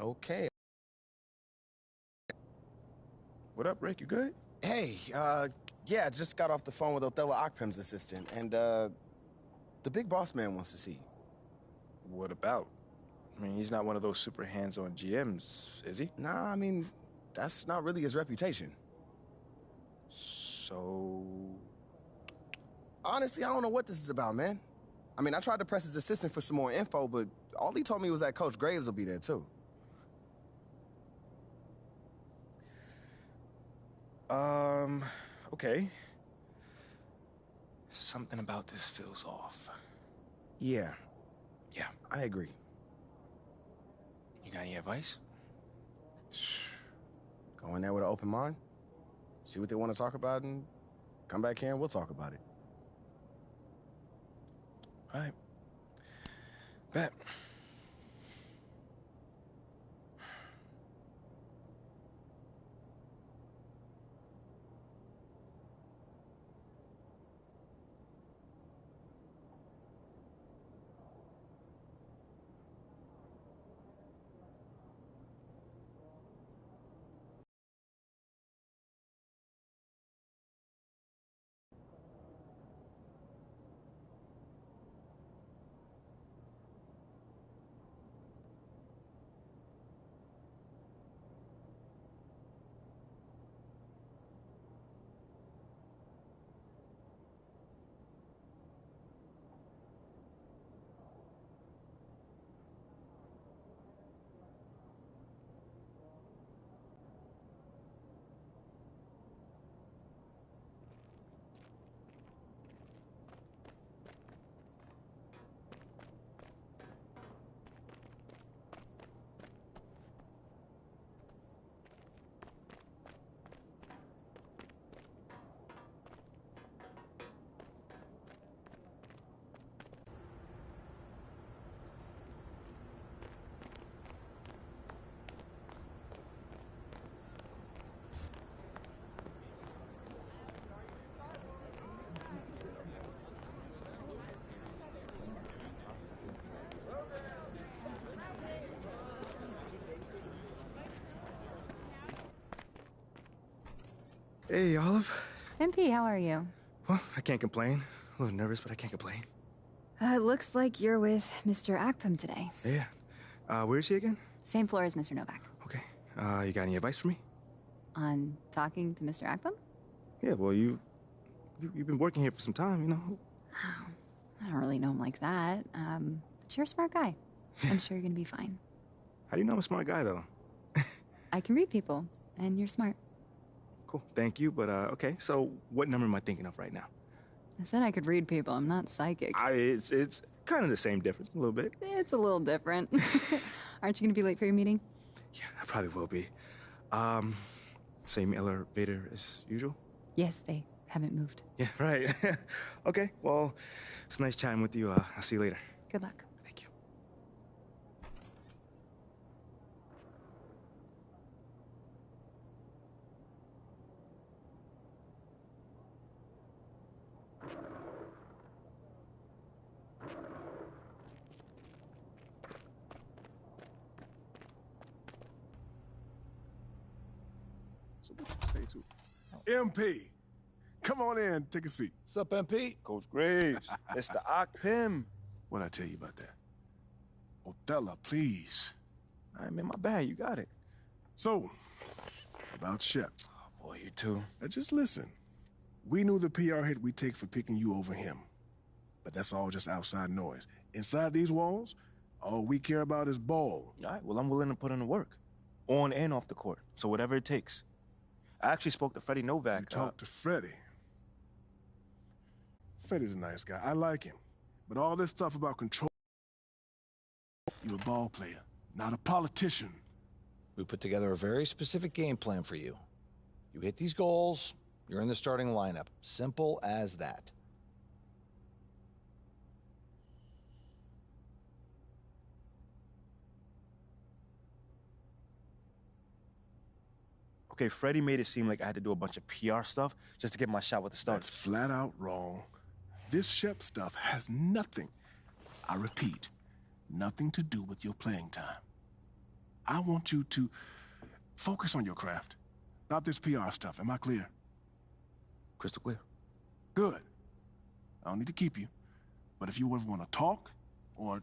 Okay. What up, Rick? You good? Hey, yeah, just got off the phone with Othello Akpem's assistant, and, the big boss man wants to see you. What about? I mean, he's not one of those super hands-on GMs, is he? Nah, I mean, that's not really his reputation. So... Honestly, I don't know what this is about, man. I mean, I tried to press his assistant for some more info, but all he told me was that Coach Graves will be there, too. Okay. Something about this feels off. Yeah. Yeah. I agree. You got any advice? Go in there with an open mind, see what they want to talk about, and come back here and we'll talk about it. All right. Bet. Hey, Olive. MP, how are you? Well, I can't complain. A little nervous, but I can't complain. Looks like you're with Mr. Akpem today. Yeah. Where is he again? Same floor as Mr. Novak. Okay. You got any advice for me? On talking to Mr. Akpem? Yeah, well, you've been working here for some time, you know. Oh, I don't really know him like that. But you're a smart guy. I'm sure you're gonna be fine. How do you know I'm a smart guy, though? I can read people, and you're smart. Cool, thank you, but, okay, so what number am I thinking of right now? I said I could read people. I'm not psychic. It's kind of the same difference, a little bit. It's a little different. Aren't you gonna be late for your meeting? Yeah, I probably will be. Same elevator as usual? Yes, they haven't moved. Yeah, right. Okay, well, it's nice chatting with you. I'll see you later. Good luck. Thank you. So what you say to MP, come on in, take a seat. What's up, MP? Coach Graves, Mr. Akpem. What'd I tell you about that? Othello, please. All right, man, my bad. You got it. So, about Shep. Oh, boy, you too. Now just listen. We knew the PR hit we'd take for picking you over him. But that's all just outside noise. Inside these walls, all we care about is ball. All right, well, I'm willing to put in the work. On and off the court. So whatever it takes. I actually spoke to Freddie Novak. You talked to Freddie. Freddie's a nice guy. I like him. But all this stuff about control... You're a ball player, not a politician. We put together a very specific game plan for you. You hit these goals, you're in the starting lineup. Simple as that. Okay, Freddie made it seem like I had to do a bunch of PR stuff just to get my shot with the Stars. That's flat out wrong. This Shep stuff has nothing, I repeat, nothing to do with your playing time. I want you to focus on your craft, not this PR stuff. Am I clear? Crystal clear. Good. I don't need to keep you. But if you ever want to talk, or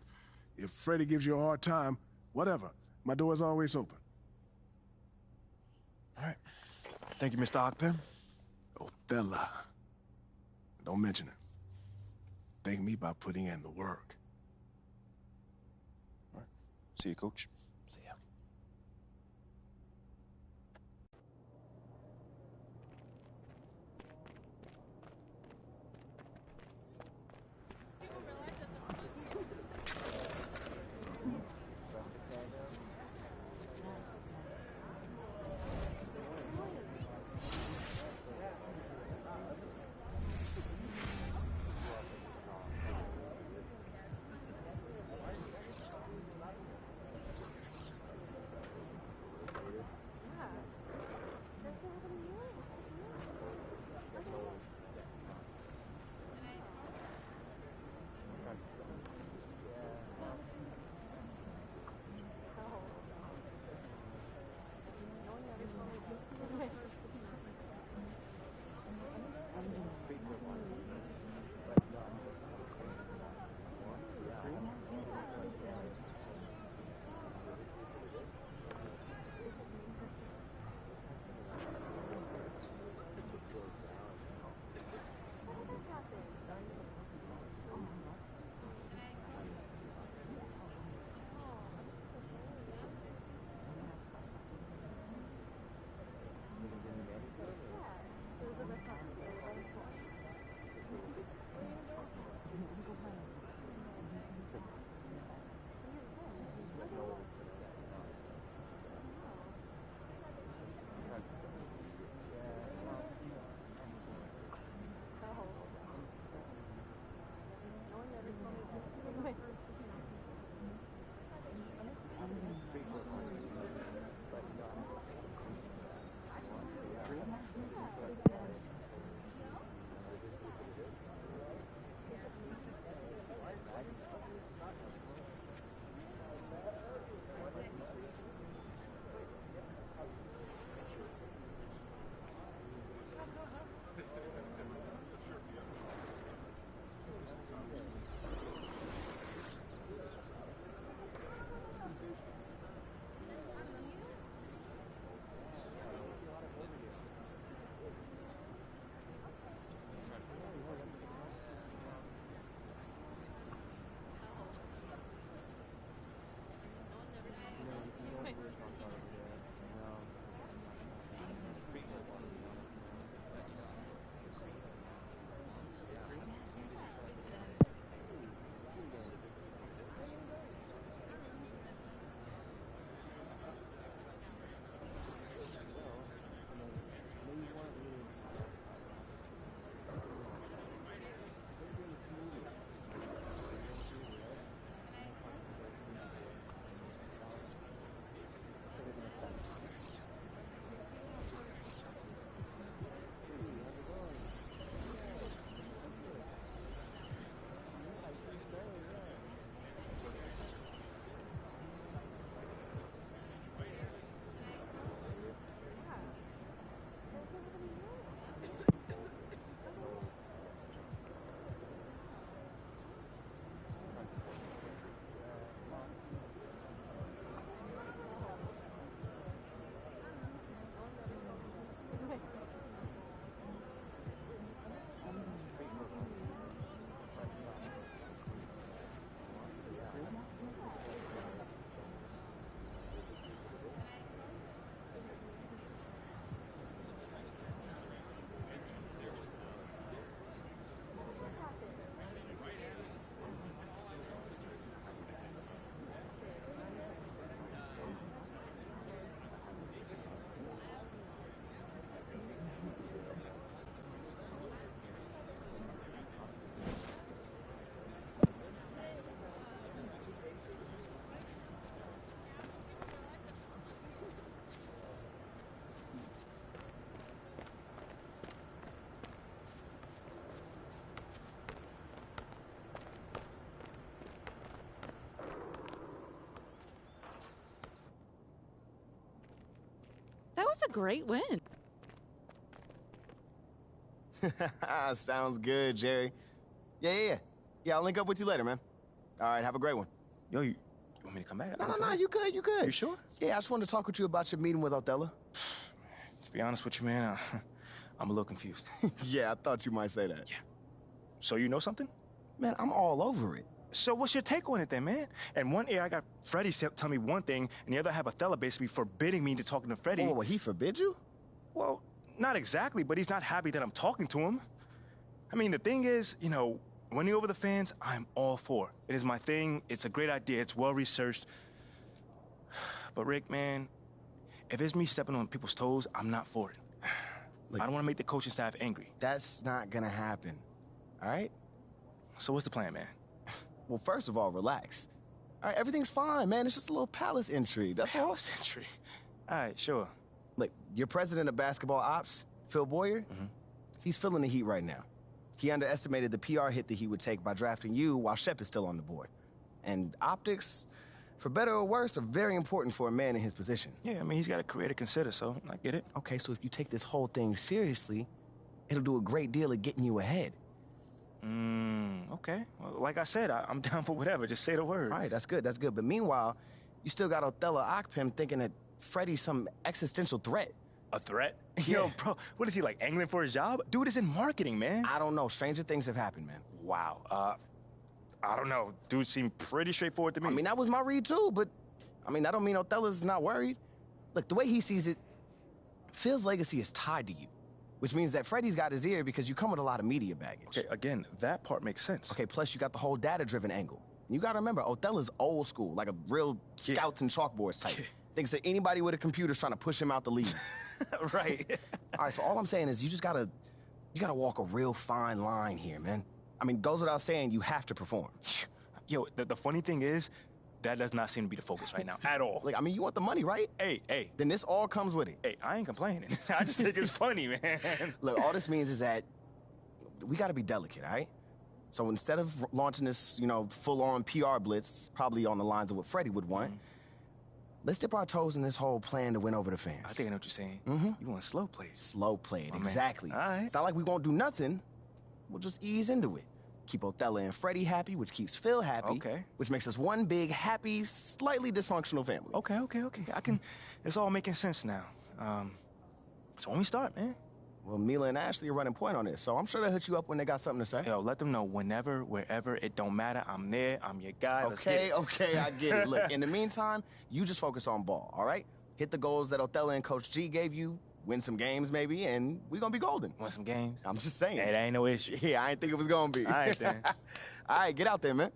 if Freddie gives you a hard time, whatever, my door is always open. All right. Thank you, Mr. Ogpen. Othello. Don't mention it. Thank me by putting in the work. All right. See you, Coach. See ya. That's a great win. Sounds good, Jerry. Yeah, I'll link up with you later, man. All right, have a great one. Yo, you want me to come back? No, you good. You sure? Yeah, I just wanted to talk with you about your meeting with Othello. To be honest with you, man, I'm a little confused. Yeah, I thought you might say that. Yeah. So you know something? Man, I'm all over it. So what's your take on it then, man? And one ear I got Freddie tell me one thing, and the other I have Othello basically forbidding me to talking to Freddie. Oh, well, he forbid you? Well, not exactly, but he's not happy that I'm talking to him. I mean, the thing is, you know, winning over the fans, I'm all for. It is my thing. It's a great idea. It's well-researched. But Rick, man, if it's me stepping on people's toes, I'm not for it. Look, I don't want to make the coaching staff angry. That's not gonna happen, all right? So what's the plan, man? Well, first of all, relax. All right, everything's fine, man. It's just a little palace intrigue. That's all. Palace intrigue. All right, sure. Look, your president of basketball ops, Phil Boyer, he's feeling the heat right now. He underestimated the PR hit that he would take by drafting you while Shep is still on the board. And optics, for better or worse, are very important for a man in his position. Yeah, I mean, he's got a career to consider, so I get it. Okay, so if you take this whole thing seriously, it'll do a great deal of getting you ahead. Okay. Well, like I said, I'm down for whatever. Just say the word. All right, that's good. But meanwhile, you still got Othello Akpem thinking that Freddie's some existential threat. A threat? Yeah. Yo, bro, what is he, like, angling for his job? Dude is in marketing, man. I don't know. Stranger things have happened, man. Wow. I don't know. Dude seemed pretty straightforward to me. I mean, that was my read, too, but, I mean, that don't mean Othello's not worried. Look, the way he sees it, Phil's legacy is tied to you, which means that Freddie's got his ear because you come with a lot of media baggage. Okay, again, that part makes sense. Okay, plus you got the whole data-driven angle. You gotta remember, Othello's old school, like a real scouts and chalkboards type. Thinks that anybody with a computer's trying to push him out the league. Right. All right, so all I'm saying is you gotta walk a real fine line here, man. I mean, goes without saying, you have to perform. Yo, the funny thing is, that does not seem to be the focus right now, at all. Like, I mean, you want the money, right? Hey. Then this all comes with it. Hey, I ain't complaining. I just think it's funny, man. Look, all this means is that we gotta be delicate, all right? So instead of launching this, full-on PR blitz, probably on the lines of what Freddie would want, let's dip our toes in this whole plan to win over the fans. I think I know what you're saying. You want slow plays. Slow played, Oh, exactly. man. All right. It's not like we won't do nothing. We'll just ease into it. Keep Othello and Freddie happy, which keeps Phil happy. Okay. Which makes us one big, happy, slightly dysfunctional family. Okay. It's all making sense now. So when we start, man. Well, Mila and Ashley are running point on this, so I'm sure they'll hit you up when they got something to say. Yo, let them know whenever, wherever, it don't matter. I'm there. I'm your guy. Let's get Okay, it. okay, I get it. Look, in the meantime, you just focus on ball, all right? Hit the goals that Othello and Coach G gave you, win some games maybe, and we're gonna be golden. Want some games? I'm just saying. Hey, that ain't no issue. Yeah, I didn't think it was gonna be. All right, then. All right, get out there, man.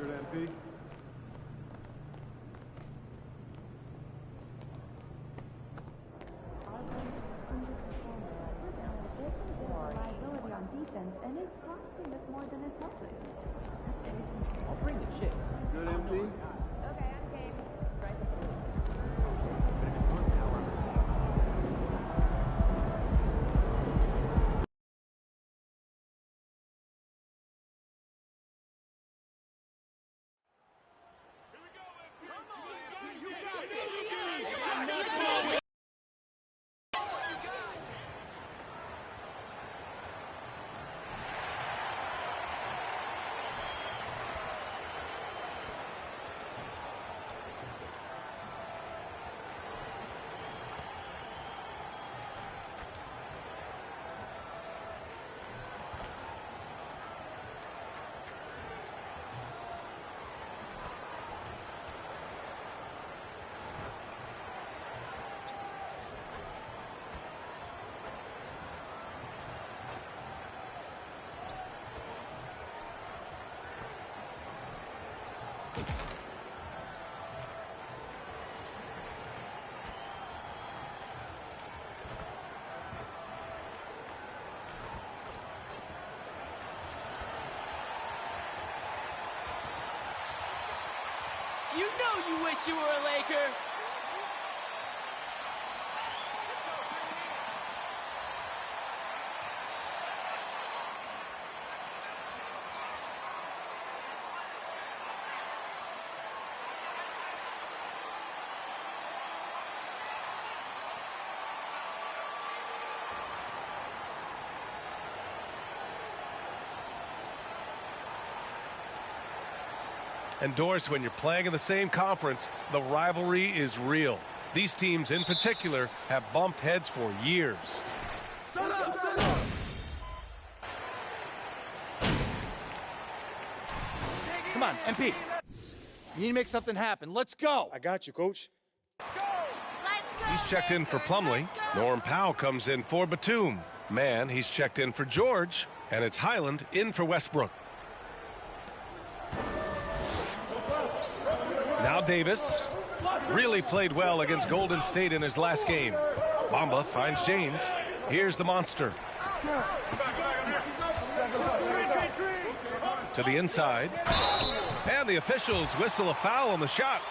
MP. Liability on defense, and it's costing us more than it's helping. I'll bring the chicks. Good, MP. Okay, I'm game. You know you wish you were a Laker. And Doris, when you're playing in the same conference, the rivalry is real. These teams in particular have bumped heads for years. Come on, MP. You need to make something happen. Let's go. I got you, Coach. He's checked in for Plumlee. Norm Powell comes in for Batum. Man, he's checked in for George. And it's Highland in for Westbrook. Now Davis. Really played well against Golden State in his last game. Bamba finds James. Here's the monster. To the inside. And the officials whistle a foul on the shot.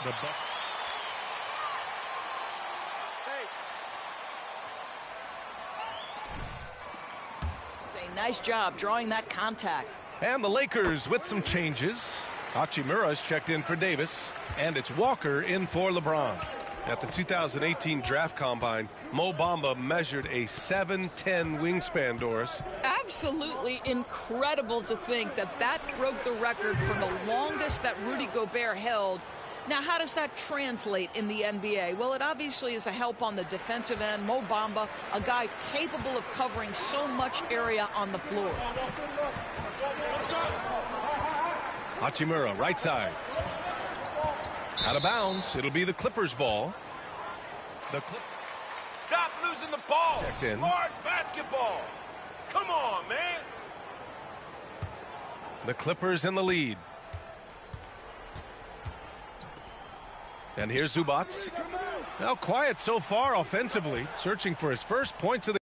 It's a nice job drawing that contact. And the Lakers with some changes. Hachimura's checked in for Davis, and it's Walker in for LeBron. At the 2018 Draft Combine, Mo Bamba measured a 7'10" wingspan, Doris. Absolutely incredible to think that that broke the record for the longest that Rudy Gobert held. Now, how does that translate in the NBA? Well, it obviously is a help on the defensive end. Mo Bamba, a guy capable of covering so much area on the floor. Hachimura, right side. Out of bounds. It'll be the Clippers' ball. Stop losing the ball. Checked in. Smart basketball. Come on, man. The Clippers in the lead. And here's Zubats. Now quiet so far offensively, searching for his first points of the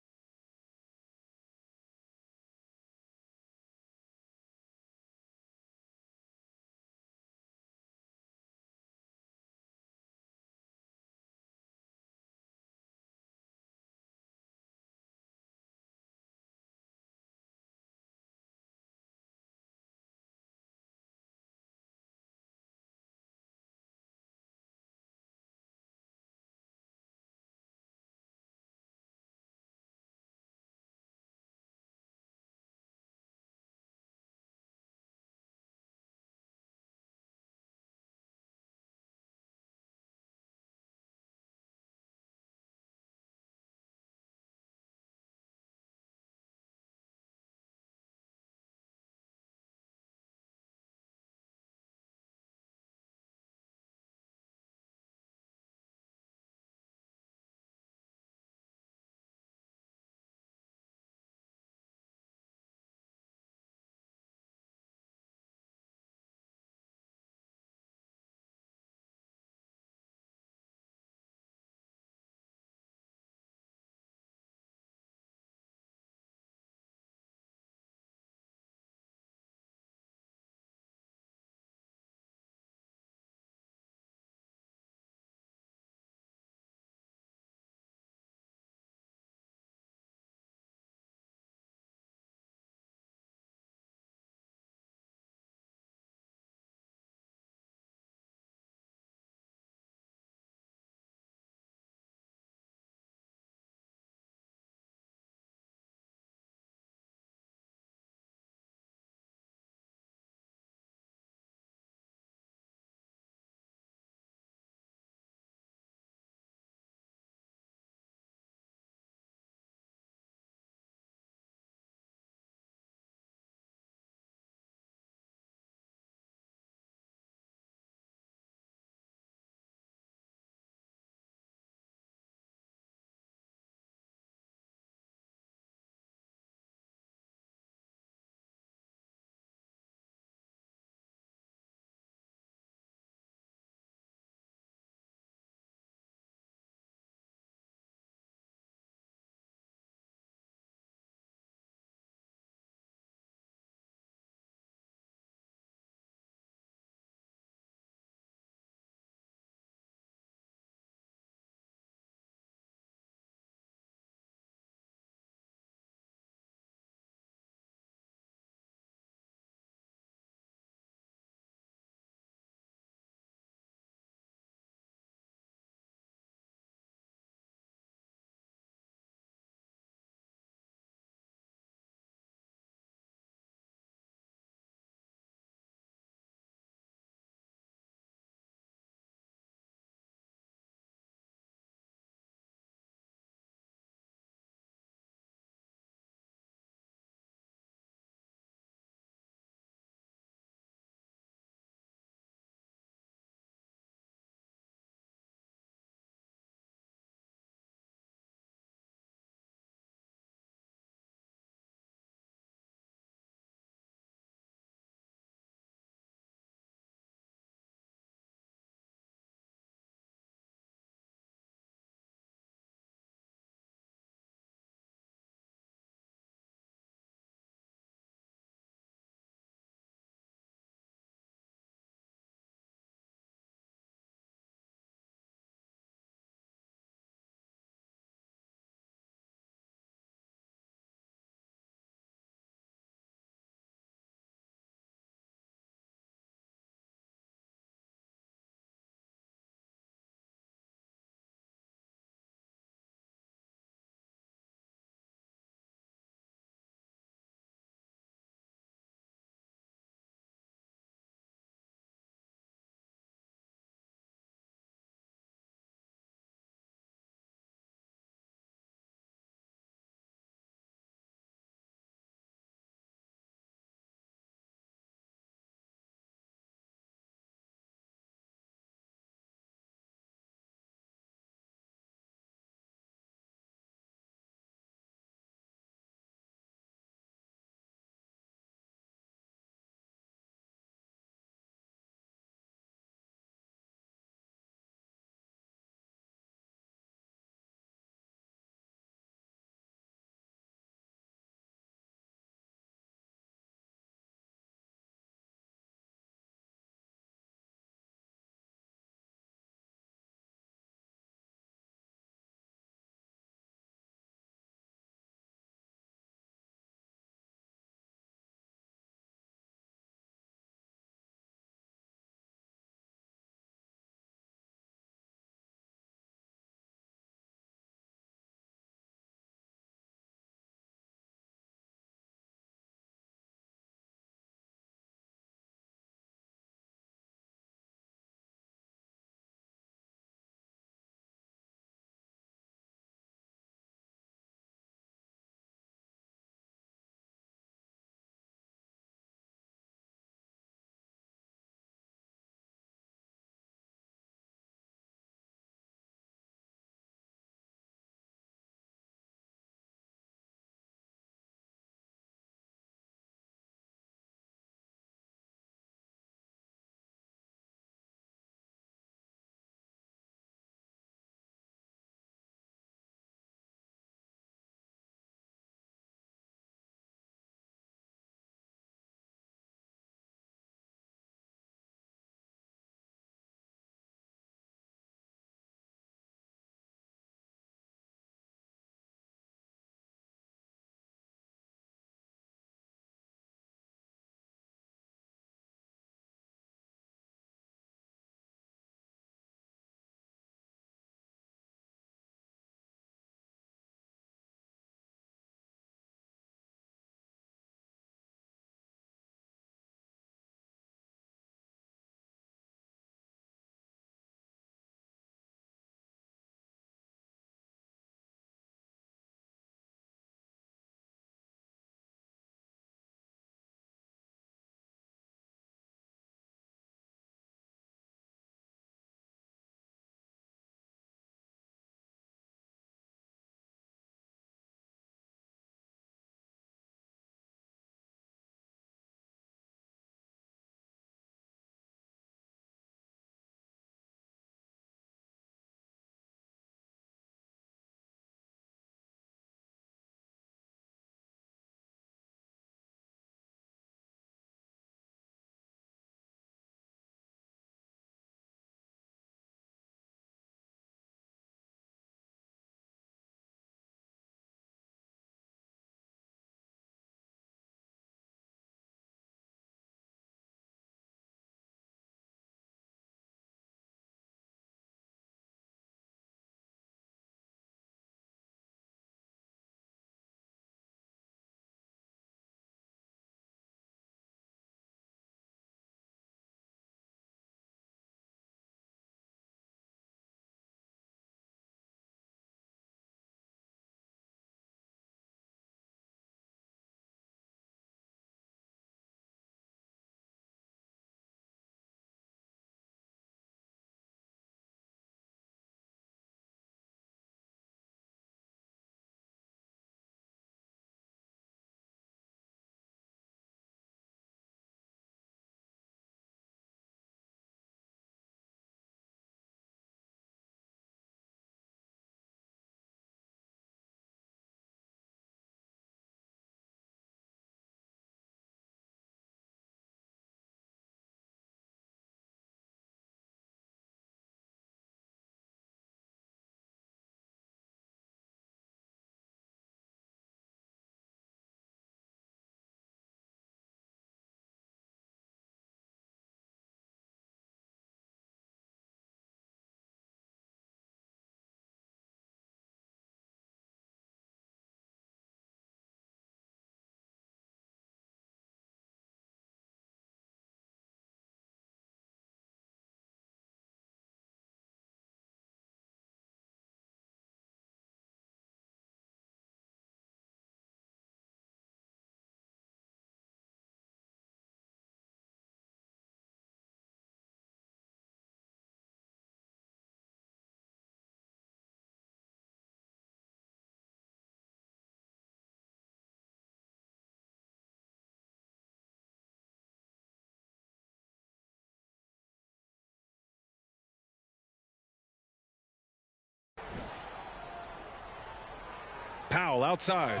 Powell outside.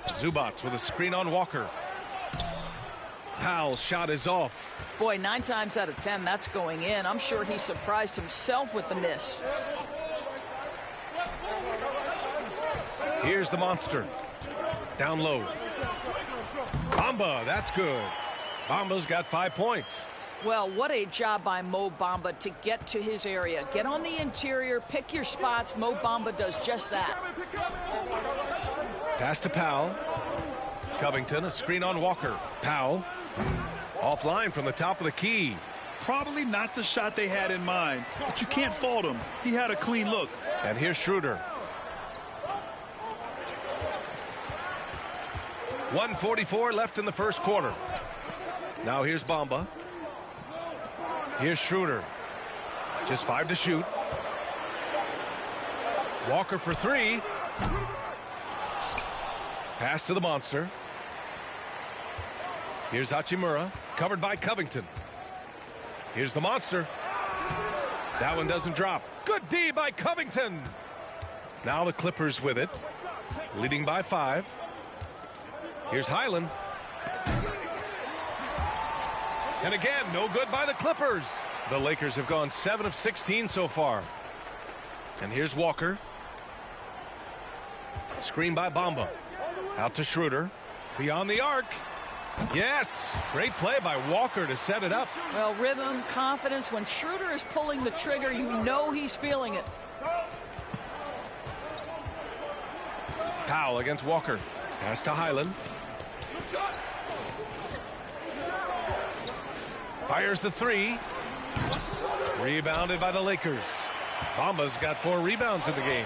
Zubats with a screen on Walker. Powell's shot is off. Boy, 9 times out of 10, that's going in. I'm sure he surprised himself with the miss. Here's the monster. Down low. Bamba, that's good. Bamba's got 5 points. Well, what a job by Mo Bamba to get to his area. Get on the interior, pick your spots. Mo Bamba does just that. Pass to Powell. Covington, a screen on Walker. Powell, offline from the top of the key. Probably not the shot they had in mind, but you can't fault him. He had a clean look. And here's Schroeder. 1:44 left in the first quarter. Now here's Bamba. Here's Schroeder. Just 5 to shoot. Walker for 3. Pass to the monster. Here's Hachimura, covered by Covington. Here's the monster. That one doesn't drop. Good D by Covington. Now the Clippers with it, leading by 5. Here's Highland. And again, no good by the Clippers. The Lakers have gone 7 of 16 so far. And here's Walker. Screen by Bamba. Out to Schroeder. Beyond the arc. Yes. Great play by Walker to set it up. Well, rhythm, confidence. When Schroeder is pulling the trigger, you know he's feeling it. Powell against Walker. Pass to Highland. Fires the 3. Rebounded by the Lakers. Bamba's got 4 rebounds in the game.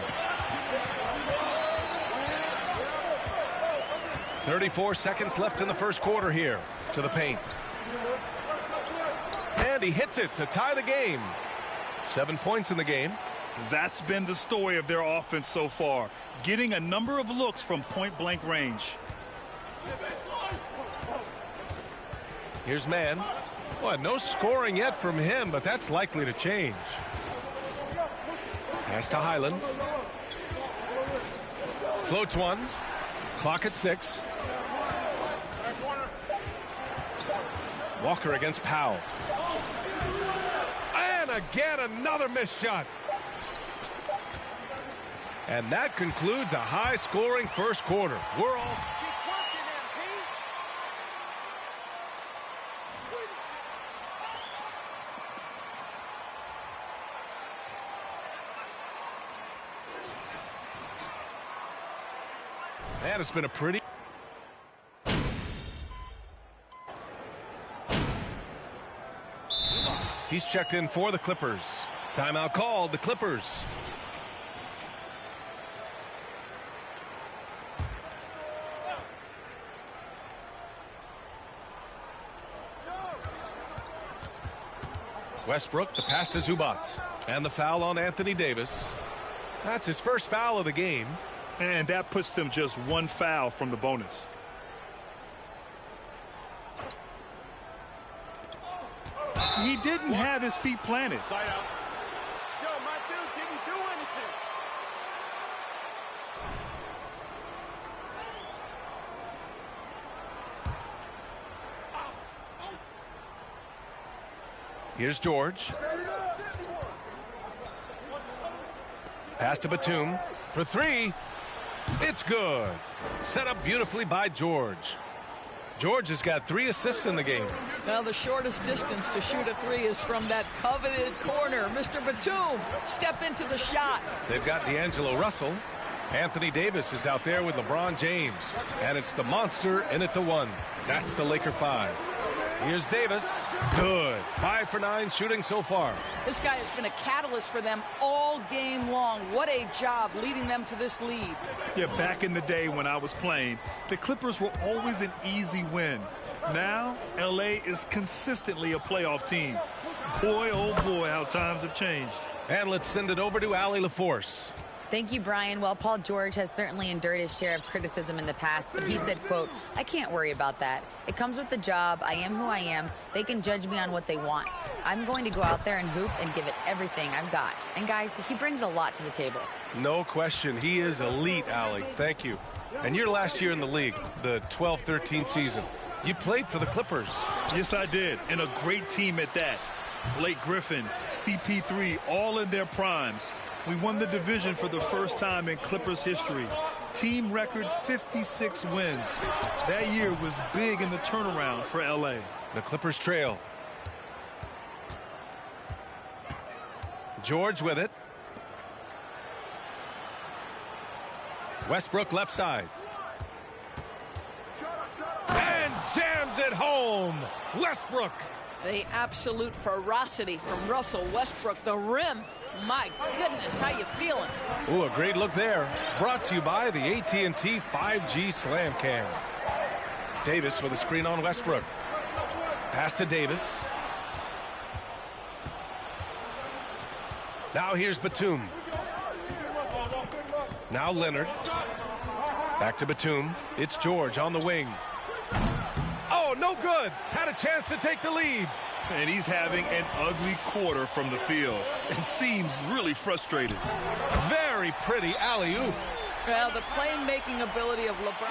34 seconds left in the first quarter here. To the paint. And he hits it to tie the game. 7 points in the game. That's been the story of their offense so far. Getting a number of looks from point-blank range. Here's Mann. Well, no scoring yet from him, but that's likely to change. Pass to Highland. Floats one. Clock at 6. Walker against Powell. And again, another missed shot. And that concludes a high-scoring first quarter. We're all... Man, it's been a pretty... He's checked in for the Clippers. Timeout called, the Clippers. Westbrook, the pass to Zubats. And the foul on Anthony Davis. That's his first foul of the game. And that puts them just 1 foul from the bonus. He didn't have his feet planted. Side out. Yo, my dude didn't do anything. Here's George. Pass to Batum for 3. It's good. Set up beautifully by George. George has got 3 assists in the game. Now the shortest distance to shoot a 3 is from that coveted corner. Mr. Batum, step into the shot. They've got D'Angelo Russell. Anthony Davis is out there with LeBron James. And it's the monster in it to 1. That's the Laker 5. Here's Davis. Good. 5 for 9 shooting so far. This guy has been a catalyst for them all game long. What a job leading them to this lead. Yeah, back in the day when I was playing, the Clippers were always an easy win. Now, L.A. is consistently a playoff team. Boy, oh boy, how times have changed. And let's send it over to Allie LaForce. Thank you, Brian. Well, Paul George has certainly endured his share of criticism in the past, but he said, quote, "I can't worry about that. It comes with the job. I am who I am. They can judge me on what they want. I'm going to go out there and hoop and give it everything I've got." And guys, he brings a lot to the table. No question. He is elite, Allie. Thank you. And your last year in the league, the 12-13 season, you played for the Clippers. Yes, I did, and a great team at that. Blake Griffin, CP3, all in their primes. We won the division for the first time in Clippers history. Team record 56 wins. That year was big in the turnaround for LA. The Clippers trail. George with it. Westbrook left side. And jams it home. Westbrook. The absolute ferocity from Russell Westbrook. The rim. My goodness, how you feeling? Ooh, a great look there. Brought to you by the AT&T 5G Slam Cam. Davis with a screen on Westbrook. Pass to Davis. Now here's Batum. Now Leonard. Back to Batum. It's George on the wing. Oh, no good. Had a chance to take the lead. And he's having an ugly quarter from the field and seems really frustrated. Very pretty alley-oop. Well, the playmaking ability of LeBron.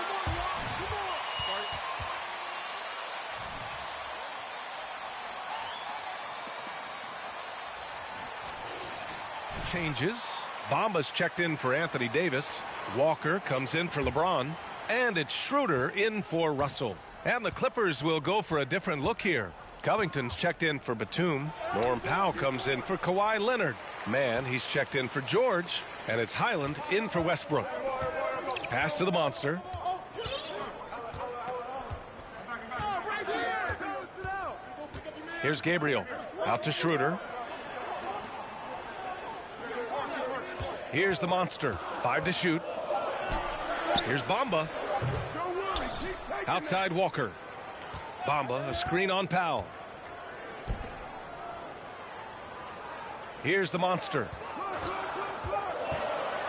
Changes. Bamba's checked in for Anthony Davis. Walker comes in for LeBron. And it's Schroeder in for Russell. And the Clippers will go for a different look here. Covington's checked in for Batum. Norm Powell comes in for Kawhi Leonard. Man, he's checked in for George. And it's Highland in for Westbrook. Pass to the monster. Here's Gabriel. Out to Schroeder. Here's the monster. 5 to shoot. Here's Bamba. Outside Walker. Bamba, a screen on Powell. Here's the monster.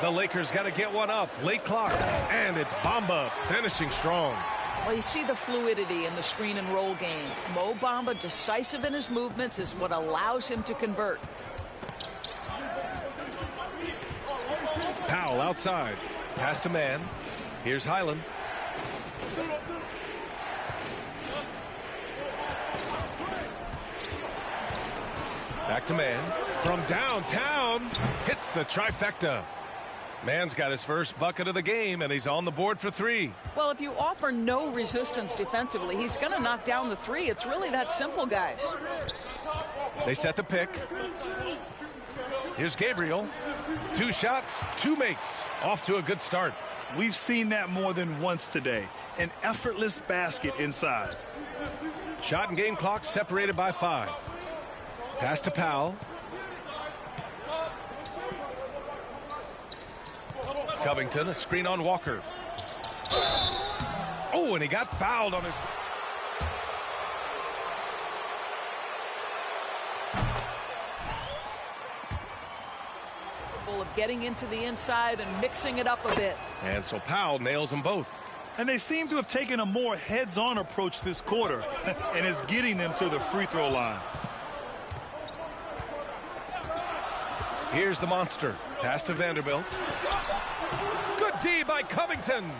The Lakers got to get one up. Late clock. And it's Bamba finishing strong. Well, you see the fluidity in the screen and roll game. Mo Bamba, decisive in his movements, is what allows him to convert. Powell outside. Pass to man. Here's Highland. Back to man. From downtown. Hits the trifecta. Man's got his first bucket of the game, and he's on the board for 3. Well, if you offer no resistance defensively, he's going to knock down the 3. It's really that simple, guys. They set the pick. Here's Gabriel. 2 shots, 2 makes. Off to a good start. We've seen that more than once today. An effortless basket inside. Shot and game clock separated by 5. Pass to Powell. Covington, a screen on Walker. Oh, and he got fouled on his... Of getting into the inside and mixing it up a bit. And so Powell nails them both. And they seem to have taken a more heads-on approach this quarter and is getting them to the free throw line. Here's the monster. Pass to Vanderbilt. Good D by Covington.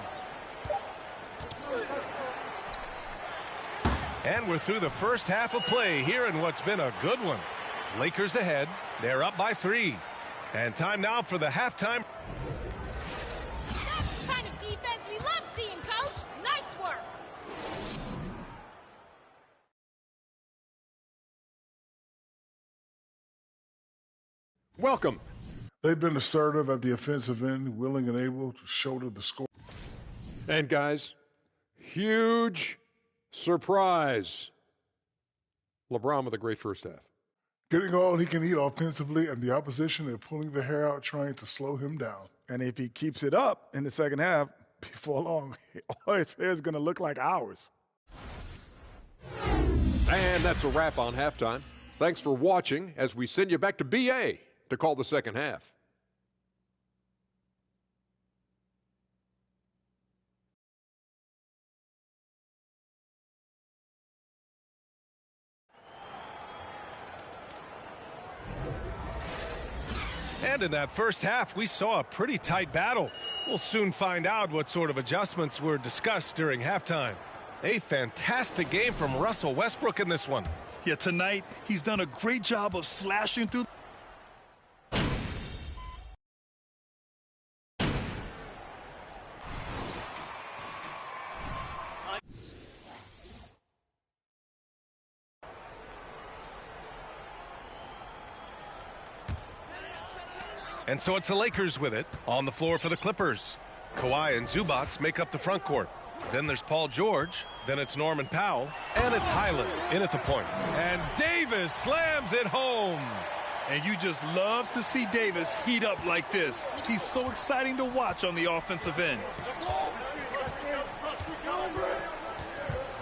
And we're through the first half of play here in what's been a good one. Lakers ahead. They're up by 3. And time now for the halftime. That's the kind of defense we love seeing, Coach. Nice work. Welcome. They've been assertive at the offensive end, willing and able to shoulder the score. And guys, huge surprise. LeBron with a great first half. Getting all he can eat offensively, and the opposition is pulling the hair out trying to slow him down. And if he keeps it up in the second half, before long, all his hair is going to look like ours. And that's a wrap on halftime. Thanks for watching as we send you back to BA to call the second half. And in that first half, we saw a pretty tight battle. We'll soon find out what sort of adjustments were discussed during halftime. A fantastic game from Russell Westbrook in this one. Yeah, tonight he's done a great job of slashing through. And so it's the Lakers with it on the floor for the Clippers. Kawhi and Zubac make up the front court. Then there's Paul George. Then it's Norman Powell. And it's Highland in at the point. And Davis slams it home. And you just love to see Davis heat up like this. He's so exciting to watch on the offensive end.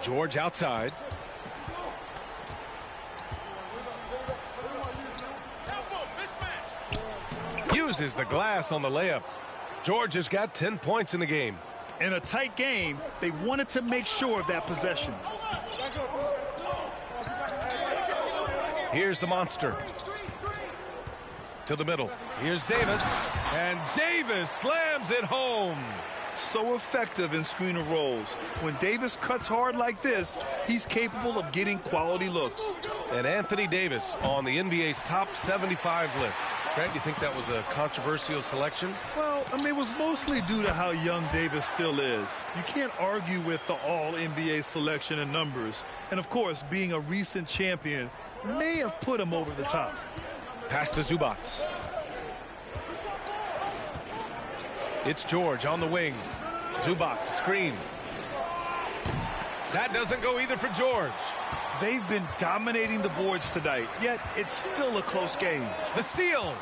George outside. Uses the glass on the layup. George has got 10 points in the game. In a tight game, they wanted to make sure of that possession. Here's the monster. To the middle. Here's Davis. And Davis slams it home. So effective in screener rolls. When Davis cuts hard like this, he's capable of getting quality looks. And Anthony Davis on the NBA's top 75 list. Grant, do you think that was a controversial selection? Well, I mean, it was mostly due to how young Davis still is. You can't argue with the all-NBA selection and numbers. And, of course, being a recent champion may have put him over the top. Pass to Zubac. It's George on the wing. Zubac, screen. That doesn't go either for George. They've been dominating the boards tonight, yet it's still a close game. The steal.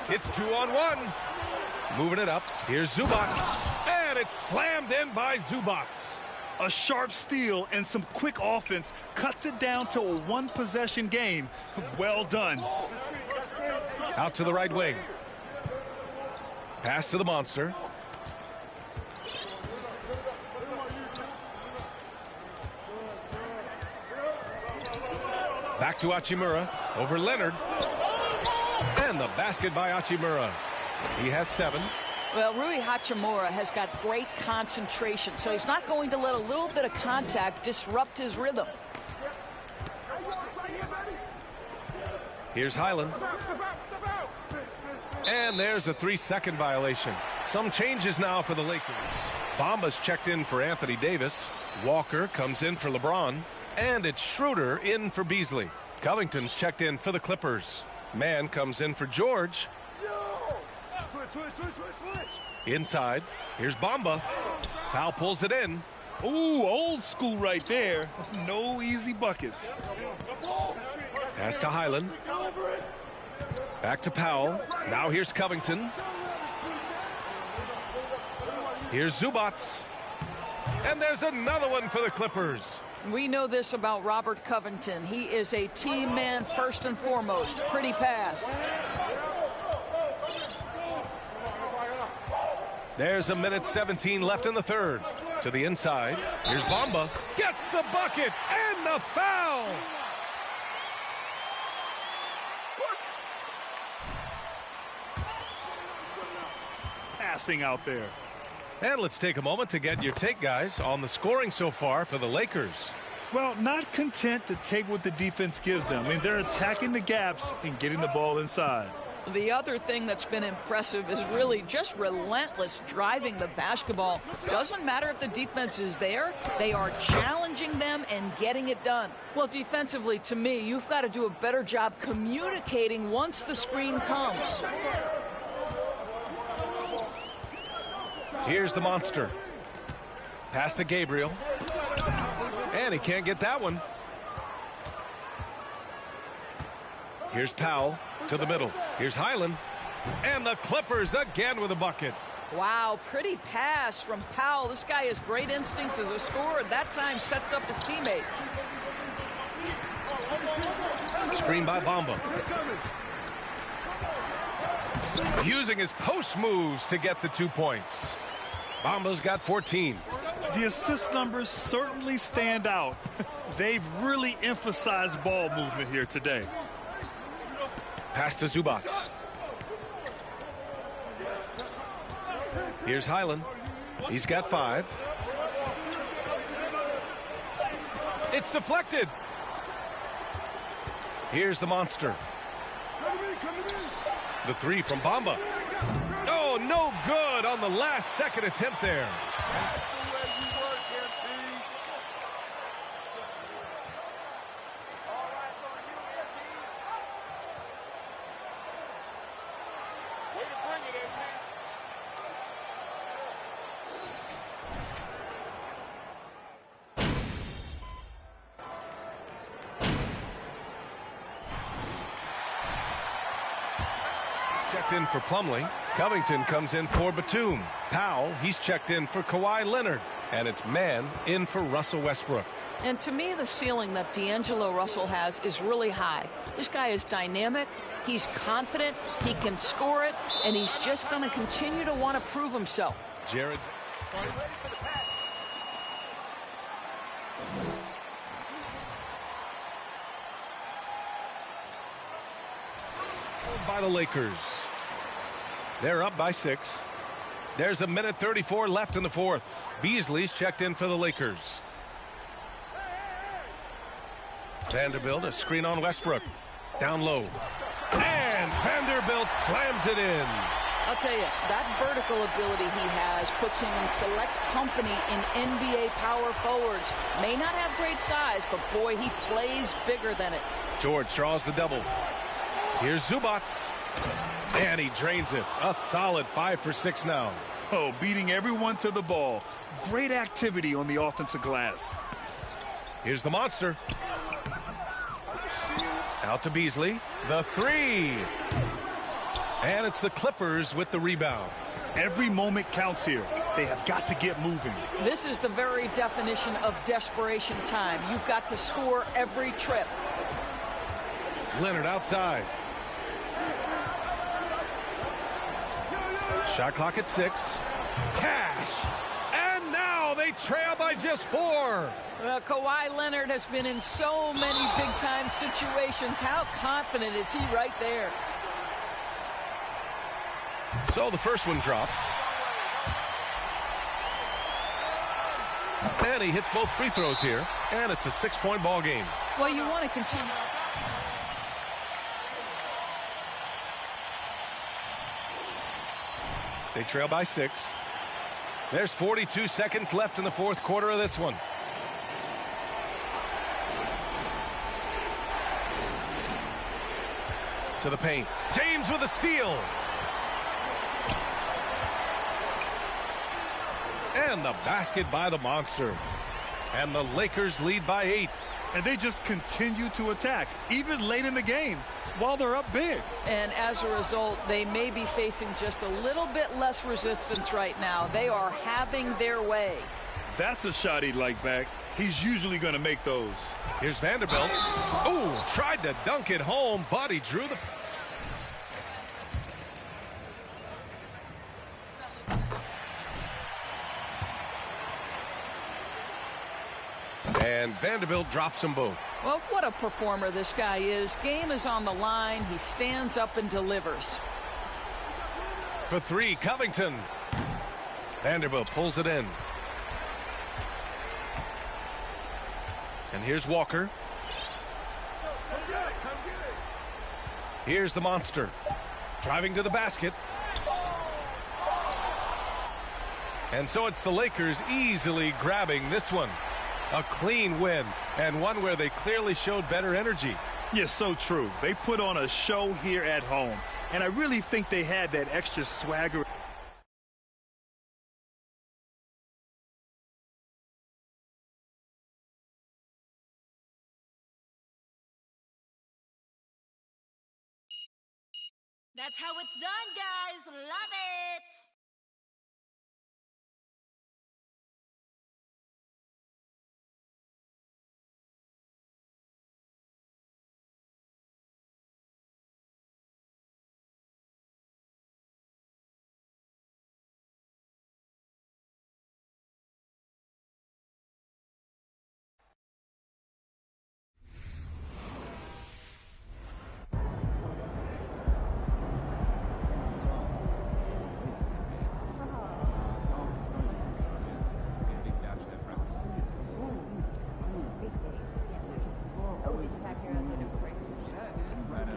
It's 2-on-1. Moving it up. Here's Zubac. And it's slammed in by Zubac. A sharp steal and some quick offense cuts it down to a one-possession game. Well done. Out to the right wing. Pass to the monster. Back to Hachimura. Over Leonard. And the basket by Hachimura. He has 7. Well, Rui Hachimura has got great concentration, so he's not going to let a little bit of contact disrupt his rhythm. Here's Highland. And there's a 3-second violation. Some changes now for the Lakers. Bamba's checked in for Anthony Davis. Walker comes in for LeBron. And it's Schroeder in for Beasley. Covington's checked in for the Clippers. Mann comes in for George. Inside. Here's Bamba. Powell pulls it in. Ooh, old school right there. No easy buckets. Pass to Highland. Back to Powell. Now here's Covington. Here's Zubac. And there's another one for the Clippers. We know this about Robert Covington. He is a team man first and foremost. Pretty pass. There's a minute 17 left in the third. To the inside. Here's Bamba. Gets the bucket and the foul. Passing out there. And let's take a moment to get your take, guys, on the scoring so far for the Lakers. Well, not content to take what the defense gives them. I mean, they're attacking the gaps and getting the ball inside. The other thing that's been impressive is really just relentless driving the basketball. Doesn't matter if the defense is there. They are challenging them and getting it done. Well, defensively, to me, you've got to do a better job communicating once the screen comes. Here's the monster. Pass to Gabriel. And he can't get that one. Here's Powell to the middle. Here's Highland. And the Clippers again with a bucket. Wow, pretty pass from Powell. This guy has great instincts as a scorer. That time sets up his teammate. Screen by Bamba. Using his post moves to get the 2 points. Bamba's got 14. The assist numbers certainly stand out. They've really emphasized ball movement here today. Pass to Zubac. Here's Highland. He's got 5. It's deflected. Here's the monster. The 3 from Bamba. Oh, no good on the last second attempt there. Checked in for Plumlee. Covington comes in for Batum. Powell, he's checked in for Kawhi Leonard. And it's man in for Russell Westbrook. And to me, the ceiling that D'Angelo Russell has is really high. This guy is dynamic. He's confident. He can score it. And he's just going to continue to want to prove himself. Jared. By the Lakers. They're up by 6. There's a minute 34 left in the 4th. Beasley's checked in for the Lakers. Vanderbilt, a screen on Westbrook. Down low. And Vanderbilt slams it in. I'll tell you, that vertical ability he has puts him in select company in NBA power forwards. May not have great size, but boy, he plays bigger than it. George draws the double. Here's Zubac. And he drains it. A solid 5 for 6 now. Oh, beating everyone to the ball. Great activity on the offensive glass. Here's the monster. Out to Beasley. The 3. And it's the Clippers with the rebound. Every moment counts here. They have got to get moving. This is the very definition of desperation time. You've got to score every trip. Leonard outside. Shot clock at 6. Cash. And now they trail by just 4. Well, Kawhi Leonard has been in so many big-time situations. How confident is he right there? So the first one drops. And he hits both free throws here. And it's a 6-point ball game. Well, you want to continue. They trail by 6. There's 42 seconds left in the 4th quarter of this one. To the paint. James with a steal. And the basket by the monster. And the Lakers lead by 8. And they just continue to attack, even late in the game, while they're up big. And as a result, they may be facing just a little bit less resistance right now. They are having their way. That's a shot he'd like back. He's usually going to make those. Here's Vanderbilt. Oh, tried to dunk it home, but he drew the... And Vanderbilt drops them both. Well, what a performer this guy is. Game is on the line. He stands up and delivers. For 3, Covington. Vanderbilt pulls it in. And here's Walker. Here's the monster. Driving to the basket. And so it's the Lakers easily grabbing this one. A clean win, and one where they clearly showed better energy. Yes, so true. They put on a show here at home, and I really think they had that extra swagger. That's how it's done, guys. Love it.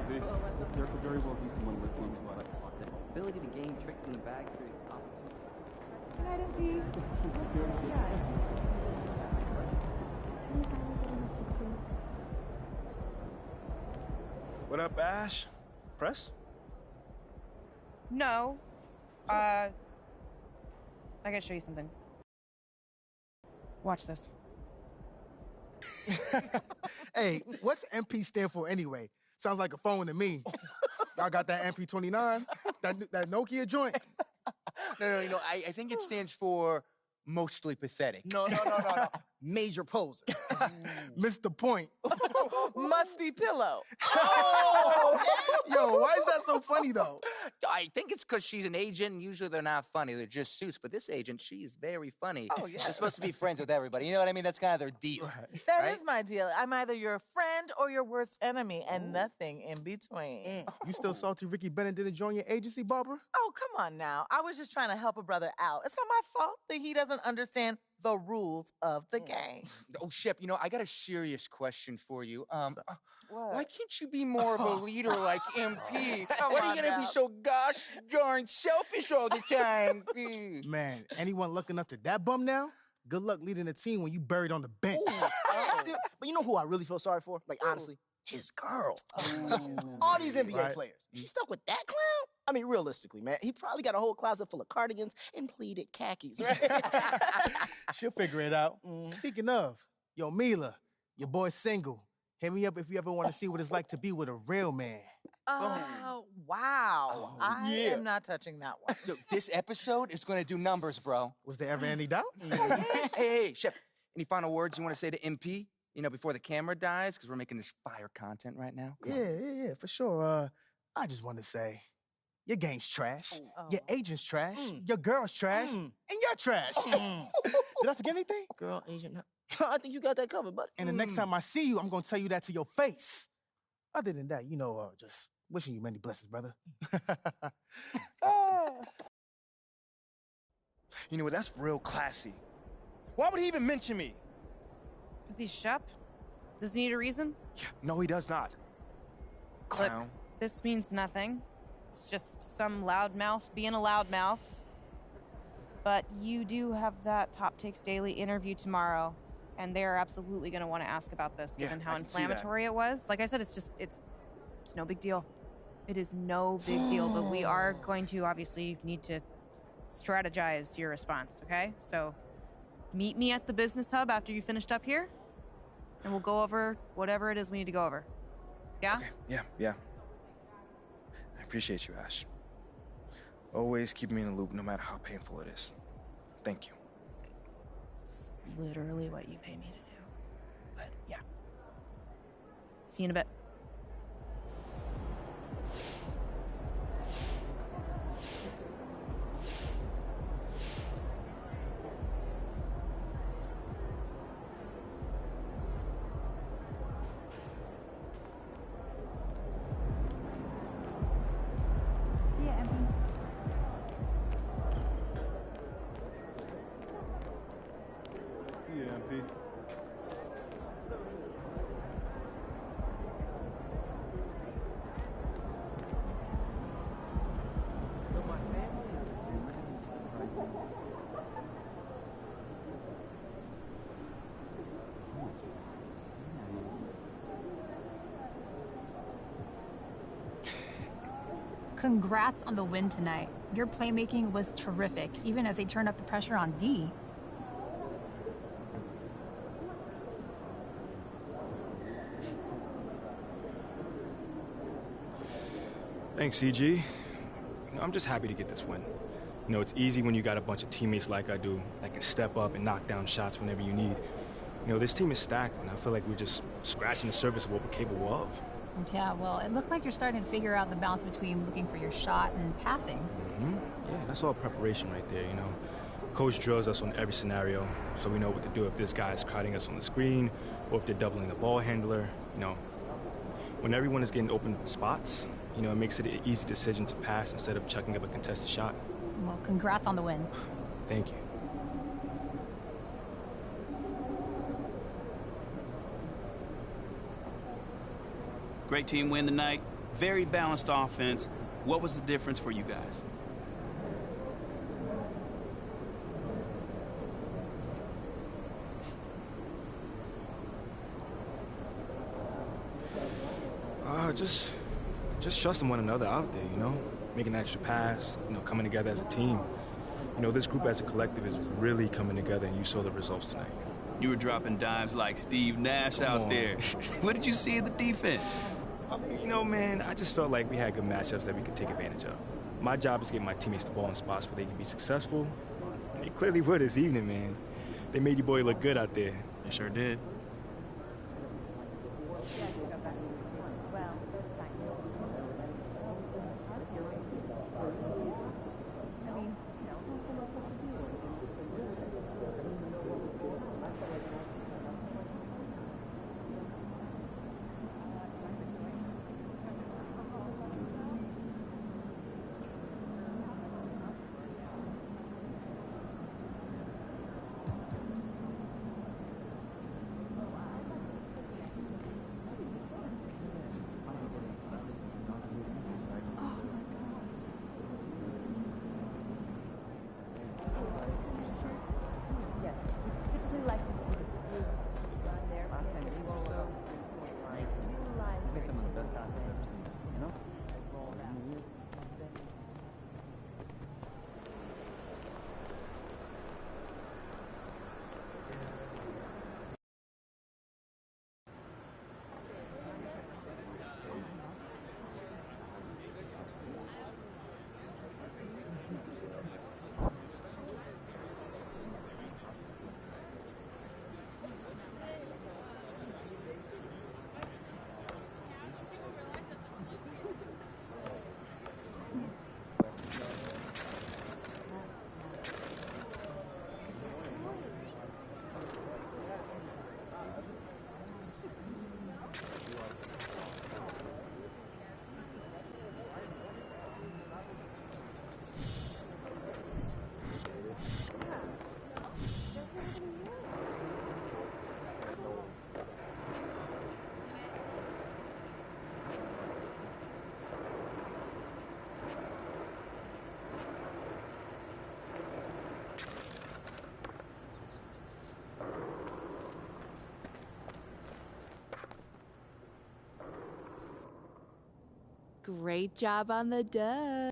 There could very well be someone listening to what I want. The ability to gain tricks in the bag creates opportunity. Good night, MP. What up, Ash? Press? No. I gotta show you something. Watch this. Hey, what's MP stand for anyway? Sounds like a phone to me. Y'all got that MP29? That Nokia joint? No. I think it stands for mostly pathetic. No. Major poser. Missed the point. Musty pillow. Oh! Yo, why is that so funny, though? I think it's because she's an agent, and usually they're not funny. They're just suits. But this agent, she's very funny. Oh, yeah. They're supposed to be friends with everybody. You know what I mean? That's kind of their deal. That is my deal. I'm either your friend or your worst enemy, and nothing in between. You still salty Ricky Bennett didn't join your agency, Barbara? Oh, come on now. I was just trying to help a brother out. It's not my fault that he doesn't understand the rules of the game. Oh, Shep, I got a serious question for you. What? Why can't you be more of a leader like MP? Come Why are on you gonna now. be so gosh darn selfish all the time? Man, anyone looking up to that bum now? Good luck leading a team when you buried on the bench. But you know who I really feel sorry for? Like, honestly, his girl. All these NBA Right. players. She stuck with that clown? I mean, realistically, man, he probably got a whole closet full of cardigans and pleated khakis, right? She'll figure it out. Speaking of, yo, Mila, your boy's single. Hit me up if you ever want to see what it's like to be with a real man. Oh, wow. I am not touching that one. Yo, this episode is gonna do numbers, bro. Was there ever any doubt? Hey, Shep, any final words you want to say to MP? Before the camera dies, because we're making this fire content right now. Come on. Yeah, for sure. I just want to say, your game's trash. Your agent's trash. Your girl's trash. And you're trash. Did I forget anything? Girl, agent. I think you got that covered, buddy. And the next time I see you, I'm going to tell you that to your face. Other than that, just wishing you many blessings, brother. You know what? That's real classy. Why would he even mention me? Is he Shep? Does he need a reason? Yeah, no, he does not. Clown. Look, this means nothing. It's just some loudmouth being a loudmouth. But you do have that Top Takes Daily interview tomorrow, and they're absolutely going to want to ask about this, given how I can see that. inflammatory it was. Like I said, it's no big deal. It is no big deal, but we are going to obviously need to strategize your response, okay? So meet me at the business hub after you finished up here, and we'll go over whatever it is we need to go over. Yeah? Okay. Yeah. I appreciate you, Ash. Always keep me in the loop, no matter how painful it is. Thank you. It's literally what you pay me to do. But yeah. See you in a bit. Yeah, MP. Yeah, MP. Congrats on the win tonight. Your playmaking was terrific, even as they turned up the pressure on D. Thanks, CG. I'm just happy to get this win. It's easy when you got a bunch of teammates like I do that can step up and knock down shots whenever you need. This team is stacked, and I feel like we're just scratching the surface of what we're capable of. Yeah, well, it looked like you're starting to figure out the balance between looking for your shot and passing. Yeah, that's all preparation right there, Coach drills us on every scenario, so we know what to do if this guy is crowding us on the screen, or if they're doubling the ball handler, When everyone is getting open spots, it makes it an easy decision to pass instead of chucking up a contested shot. Well, congrats on the win. Thank you. Great team win tonight. very balanced offense. What was the difference for you guys? Just trusting one another out there, you know? Making an extra pass, you know, coming together as a team. You know, this group as a collective is really coming together, and you saw the results tonight. You were dropping dimes like Steve Nash out there. What did you see in the defense? You know, man, I just felt like we had good matchups that we could take advantage of. My job is getting my teammates the ball in spots where they can be successful. They clearly were this evening, man. They made your boy look good out there. They sure did. Great job on the dub.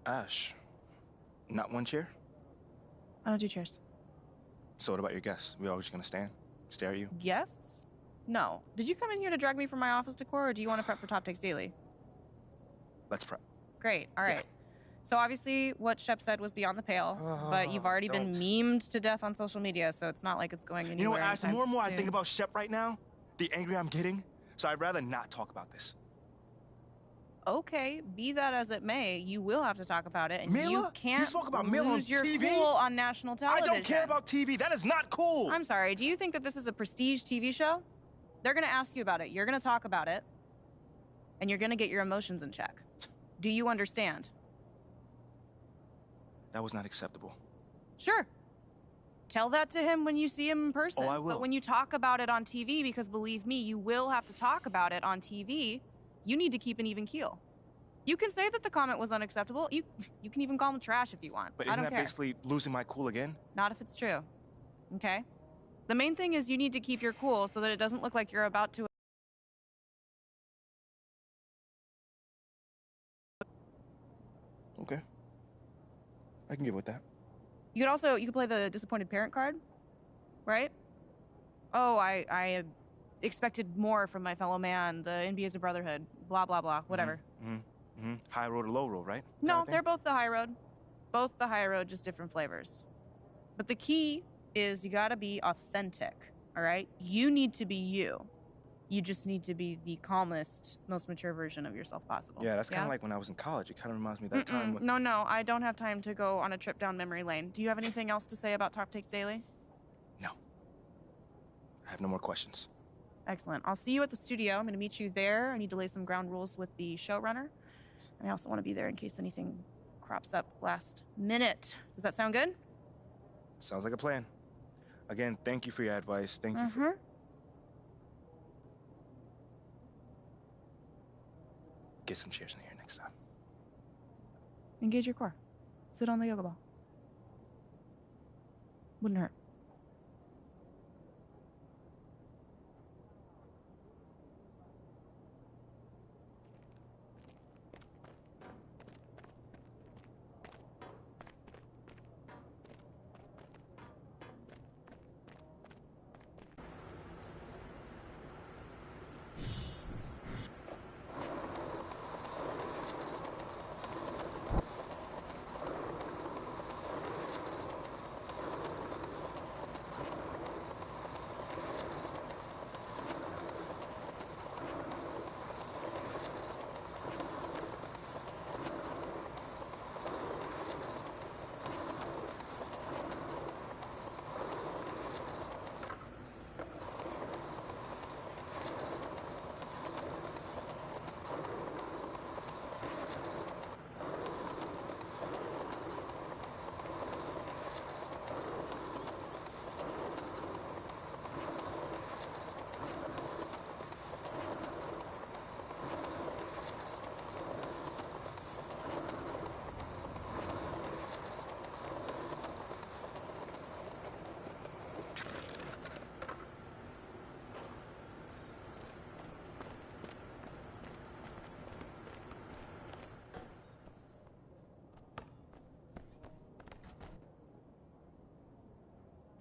Ash, not one chair? I don't do chairs. So what about your guests? We all just gonna stand, stare at you? Guests? No. Did you come in here to drag me from my office decor, or do you want to prep for Top Takes Daily? Let's prep. Great. All right. So obviously what Shep said was beyond the pale, but you've already been memed to death on social media, so it's not like it's going anywhere. You know what, Ash, the more and more I soon. think about Shep right now, the angrier I'm getting, so I'd rather not talk about this. Okay, be that as it may, you will have to talk about it, and Mila? you can't You spoke about Mila on lose your TV? cool on national television. I don't care about TV. That is not cool. I'm sorry. Do you think that this is a prestige TV show? They're going to ask you about it. You're going to talk about it, and you're going to get your emotions in check. Do you understand? That was not acceptable. Sure. Tell that to him when you see him in person. Oh, I will. But when you talk about it on TV, because believe me, you will have to talk about it on TV, you need to keep an even keel. You can say that the comment was unacceptable. You can even call him trash if you want. But I isn't don't that care. basically losing my cool again? Not if it's true. Okay? The main thing is you need to keep your cool so that it doesn't look like you're about to... Okay. I can get with that. You could play the disappointed parent card, right? Oh, I expected more from my fellow man. The NBA is a brotherhood. Blah, blah, blah. Whatever. High road or low road, right? No, they're both the high road. Both the high road, just different flavors. But the key is you gotta be authentic, all right? You need to be you. You just need to be the calmest, most mature version of yourself possible. Yeah, that's kind of like when I was in college. It kind of reminds me of that time when... No, I don't have time to go on a trip down memory lane. Do you have anything else to say about Top Takes Daily? No. I have no more questions. Excellent. I'll see you at the studio. I'm going to meet you there. I need to lay some ground rules with the showrunner. And I also want to be there in case anything crops up last minute. Does that sound good? Sounds like a plan. Again, thank you for your advice. Thank you for... Get some chairs in here next time. Engage your core. Sit on the yoga ball. Wouldn't hurt.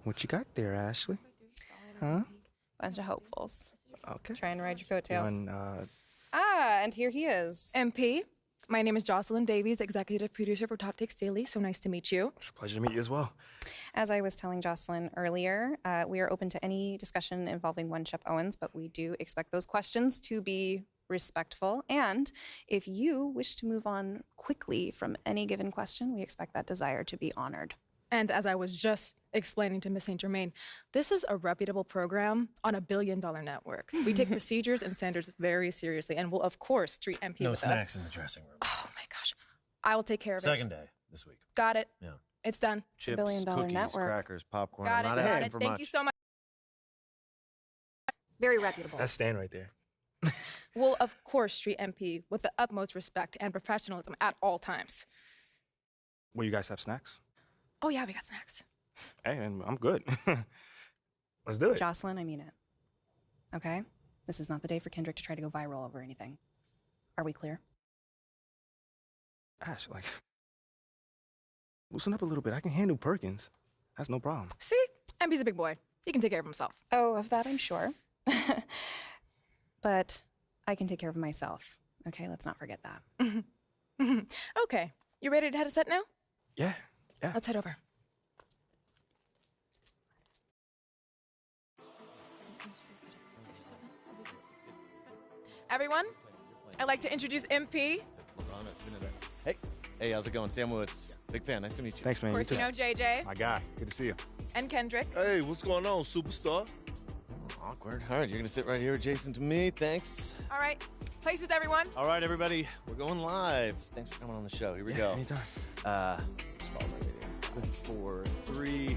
What you got there, Ashley? Huh? Bunch of hopefuls. Okay. Try and ride your coattails. On, And here he is. MP, my name is Jocelyn Davies, executive producer for Top Takes Daily. So nice to meet you. It's a pleasure to meet you as well. As I was telling Jocelyn earlier, we are open to any discussion involving one Shep Owens, but we do expect those questions to be respectful. And if you wish to move on quickly from any given question, we expect that desire to be honored. And as I was just explaining to Miss St. Germain, this is a reputable program on a billion-dollar network. We take procedures and standards very seriously and will, of course, treat MP No with snacks in the dressing room. Oh, my gosh. I will take care of it. Second day this week. Got it. Yeah. It's done. Chips, billion-dollar cookies, network. crackers, popcorn. Got I'm it. not Got asking it. for Thank much. you so much. Very reputable. That's Stan right there. We'll, of course, treat MP with the utmost respect and professionalism at all times. Will you guys have snacks? Oh, yeah, we got snacks. Hey, and I'm good. Let's do it. Jocelyn, I mean it. Okay? This is not the day for Kendrick to try to go viral over anything. Are we clear? Ash, like, loosen up a little bit. I can handle Perkins. That's no problem. See? MP's a big boy. He can take care of himself. Oh, of that I'm sure. But I can take care of myself. Okay, let's not forget that. Okay. You ready to head a set now? Yeah. Let's head over. Everyone, I'd like to introduce MP. Hey, how's it going? Sam Woods. Big fan. Nice to meet you. Thanks, man. Of course, you know JJ. My guy. Good to see you. And Kendrick. Hey, what's going on, superstar? Awkward. All right, you're going to sit right here adjacent to me. Thanks. All right. Places, everyone. All right, everybody. We're going live. Thanks for coming on the show. Here we go. Anytime. Just follow my radio. 4, 3.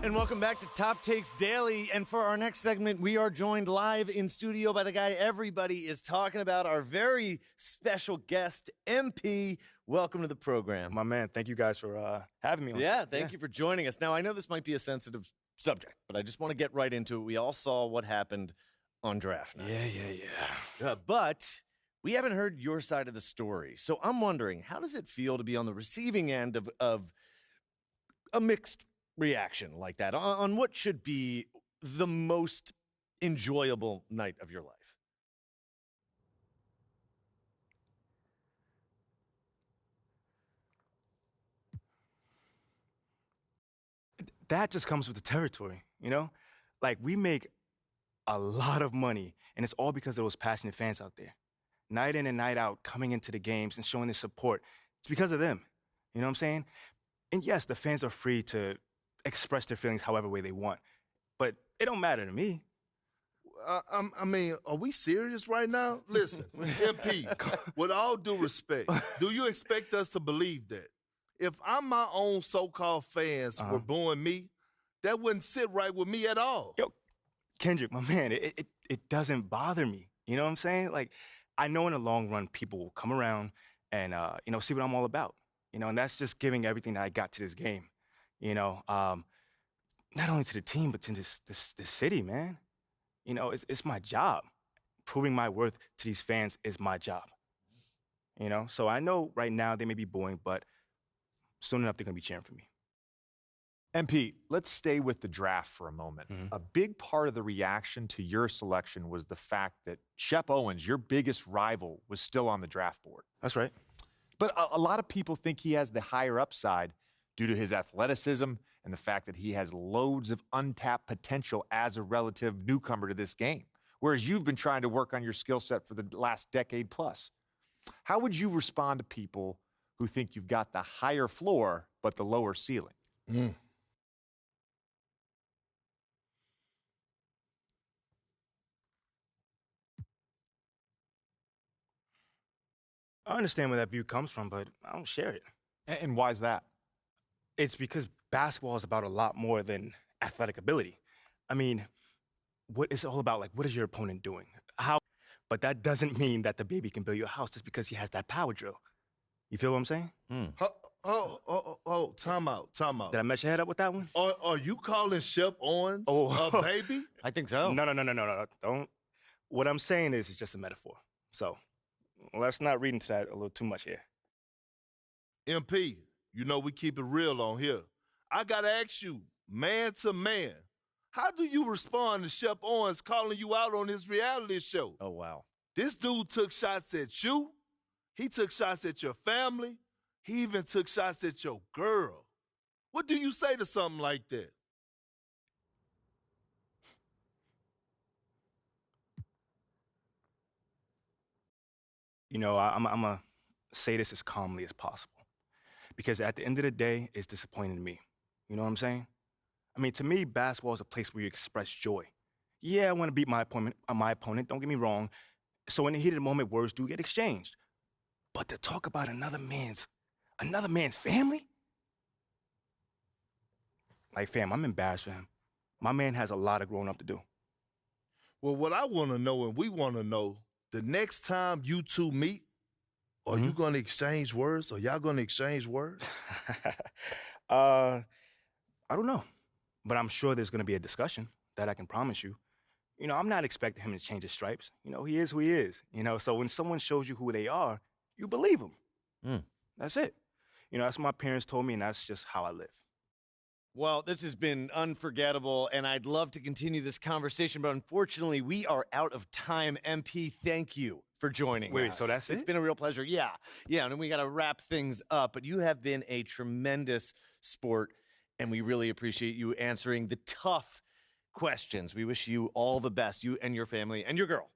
And welcome back to Top Takes Daily. And for our next segment, we are joined live in studio by the guy everybody is talking about, our very special guest, MP. Welcome to the program. My man, thank you guys for having me on. Yeah, thank you for joining us. Now, I know this might be a sensitive subject, but I just want to get right into it. We all saw what happened on draft night. Yeah. But we haven't heard your side of the story. So I'm wondering, how does it feel to be on the receiving end of a mixed reaction like that on what should be the most enjoyable night of your life? That just comes with the territory, you know? Like, we make a lot of money, and it's all because of those passionate fans out there. Night in and night out, coming into the games and showing their support. It's because of them. You know what I'm saying? And yes, the fans are free to express their feelings however way they want. But it don't matter to me. I mean, are we serious right now? Listen, MP, with all due respect, do you expect us to believe that? If I'm my own so-called fans were booing me, that wouldn't sit right with me at all. Yo, Kendrick, my man, it doesn't bother me. You know what I'm saying? Like, I know in the long run, people will come around and, see what I'm all about. And that's just giving everything that I got to this game. Not only to the team, but to this city, man. It's my job. Proving my worth to these fans is my job. So I know right now they may be booing, but soon enough they're going to be cheering for me. MP, let's stay with the draft for a moment. A big part of the reaction to your selection was the fact that Shep Owens, your biggest rival, was still on the draft board. That's right. But a lot of people think he has the higher upside due to his athleticism and the fact that he has loads of untapped potential as a relative newcomer to this game, whereas you've been trying to work on your skill set for the last decade plus. How would you respond to people who think you've got the higher floor but the lower ceiling? I understand where that view comes from, but I don't share it. And why is that? It's because basketball is about a lot more than athletic ability. I mean, what it's all about, like, what is your opponent doing? How? But that doesn't mean that the baby can build you a house just because he has that power drill. You feel what I'm saying? Time out. Did I mess your head up with that one? Are you calling Shep Owens a baby? I think so. No. Don't. What I'm saying is it's just a metaphor. So let's not read into that a little too much here. MP, we keep it real on here. I got to ask you, man to man, how do you respond to Shep Owens calling you out on his reality show? Oh, wow. This dude took shots at you. He took shots at your family. He even took shots at your girl. What do you say to something like that? I'm going to say this as calmly as possible. Because at the end of the day, it's disappointing to me. You know what I'm saying? I mean, to me, basketball is a place where you express joy. Yeah, I want to beat my opponent, don't get me wrong. So in the heat of the moment, words do get exchanged. But to talk about another man's family? Like, fam, I'm embarrassed for him. My man has a lot of growing up to do. Well, what I want to know and we want to know, the next time you two meet, are you going to exchange words? Are y'all going to exchange words? I don't know. But I'm sure there's going to be a discussion. That I can promise you. I'm not expecting him to change his stripes. He is who he is. So when someone shows you who they are, you believe them. That's it. That's what my parents told me, and that's just how I live. Well, this has been unforgettable, and I'd love to continue this conversation, but unfortunately, we are out of time. MP, thank you for joining us. Wait, so that's it? It's been a real pleasure. Yeah, and then we got to wrap things up, but you have been a tremendous sport, and we really appreciate you answering the tough questions. We wish you all the best, you and your family and your girl.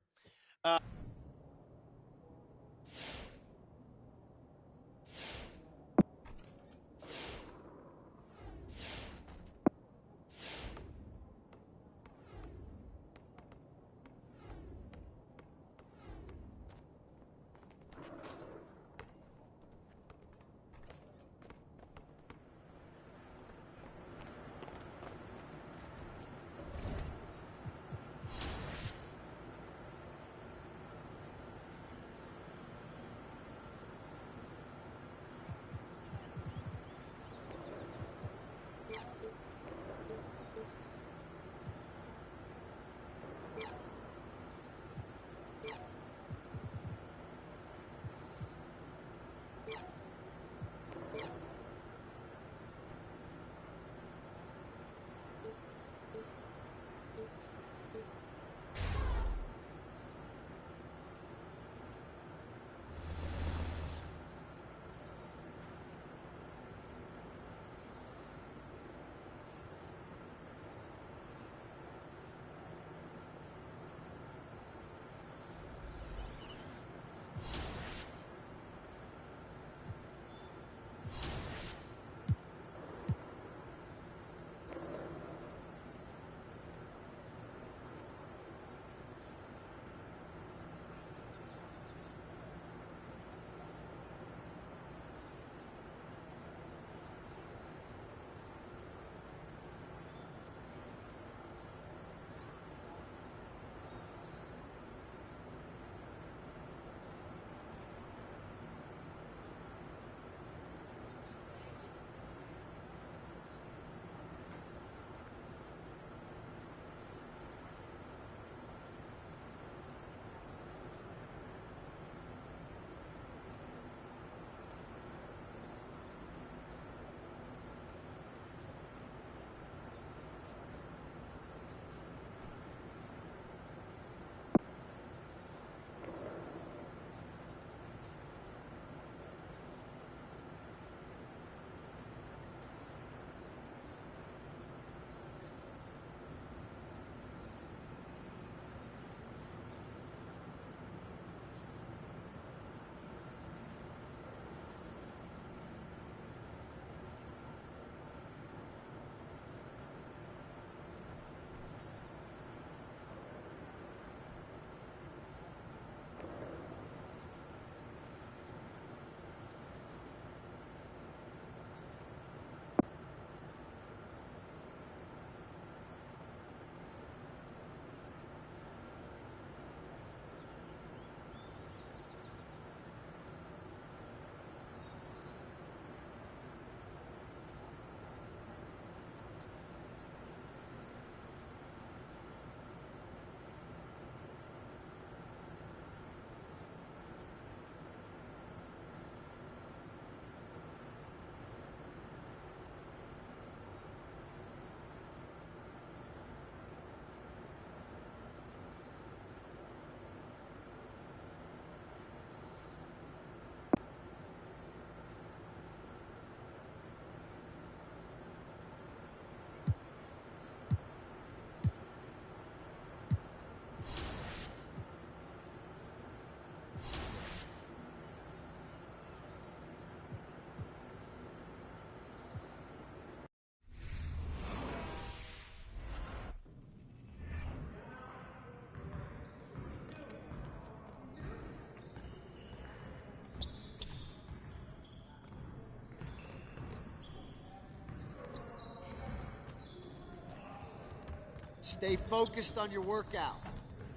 Stay focused on your workout.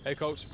Hey, Coach.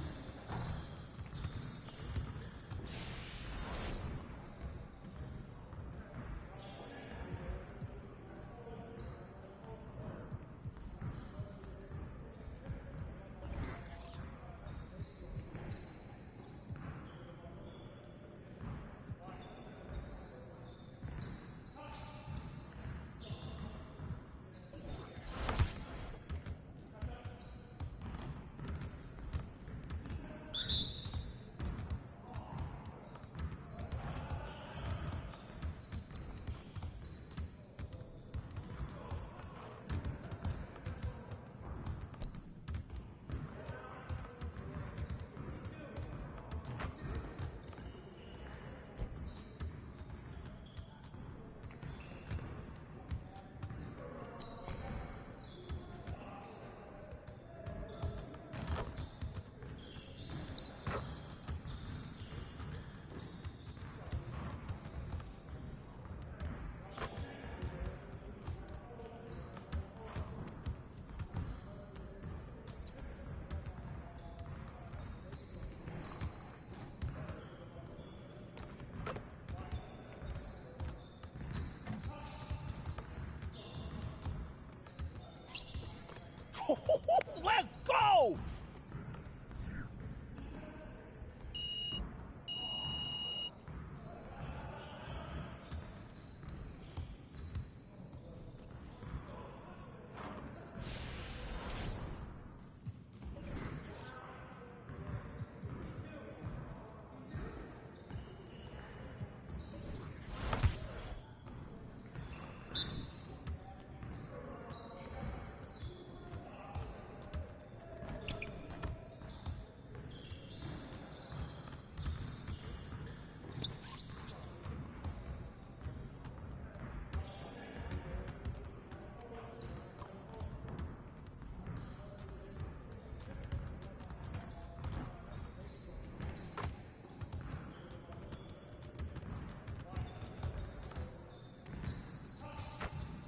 Let's go!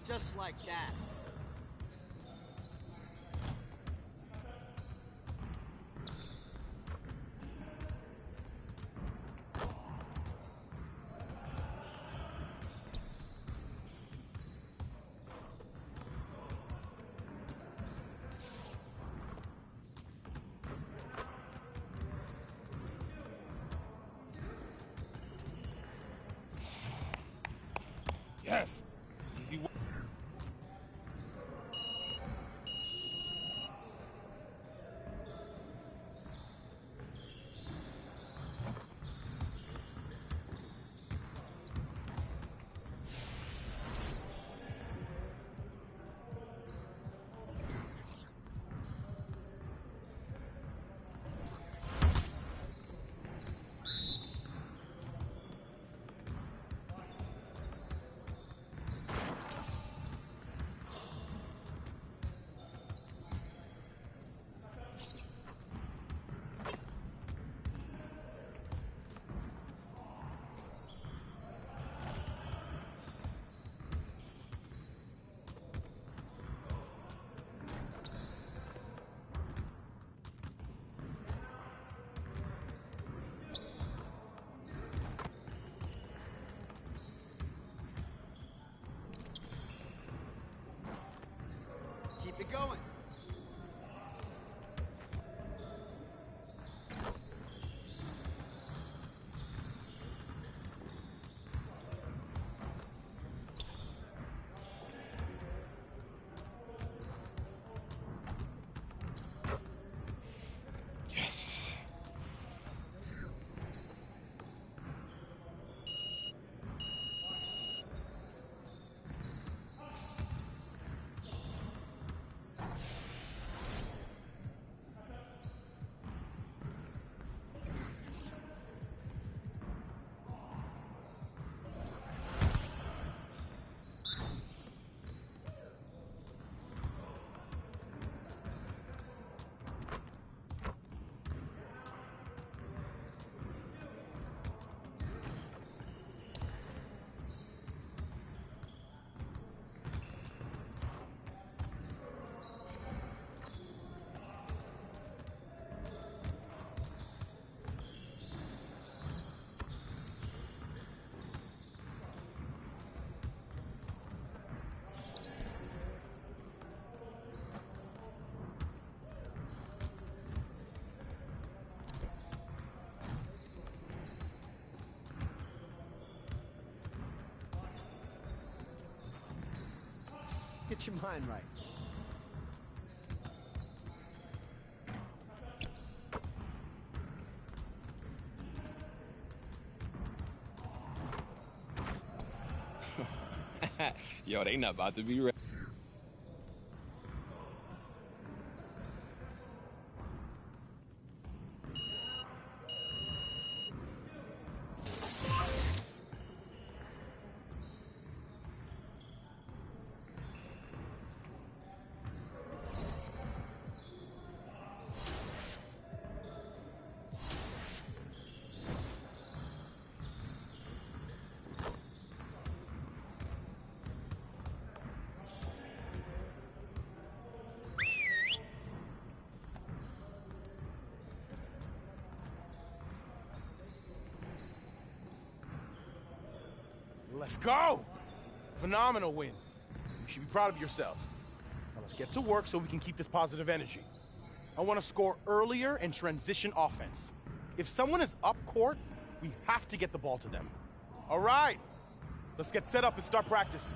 Just like that. Yes. Easy. Keep it going. Get your mind right. Yo, they not about to be ready. Let's go! Phenomenal win. You should be proud of yourselves. Now let's get to work so we can keep this positive energy. I want to score earlier and transition offense. If someone is up court, we have to get the ball to them. All right, let's get set up and start practice.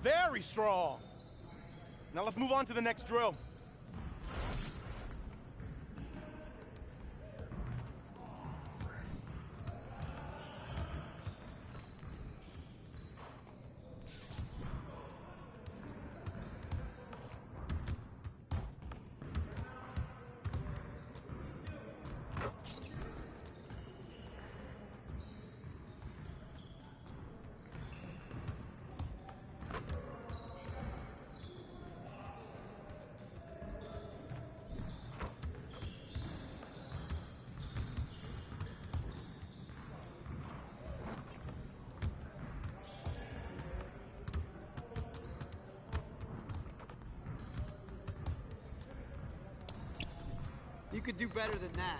Very strong. Now let's move on to the next drill. You could do better than that.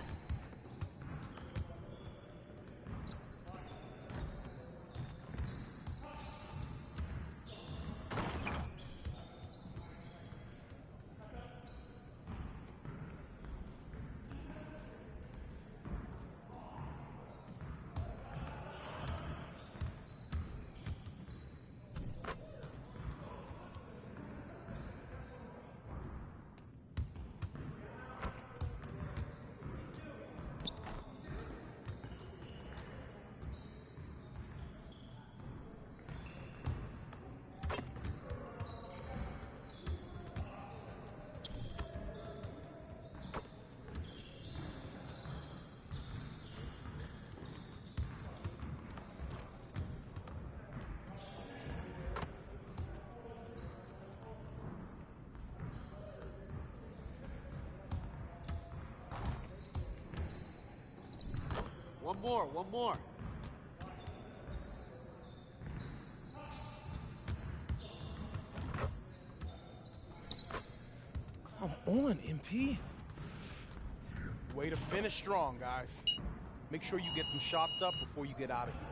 One more. Come on, MP. Way to finish strong, guys. Make sure you get some shots up before you get out of here.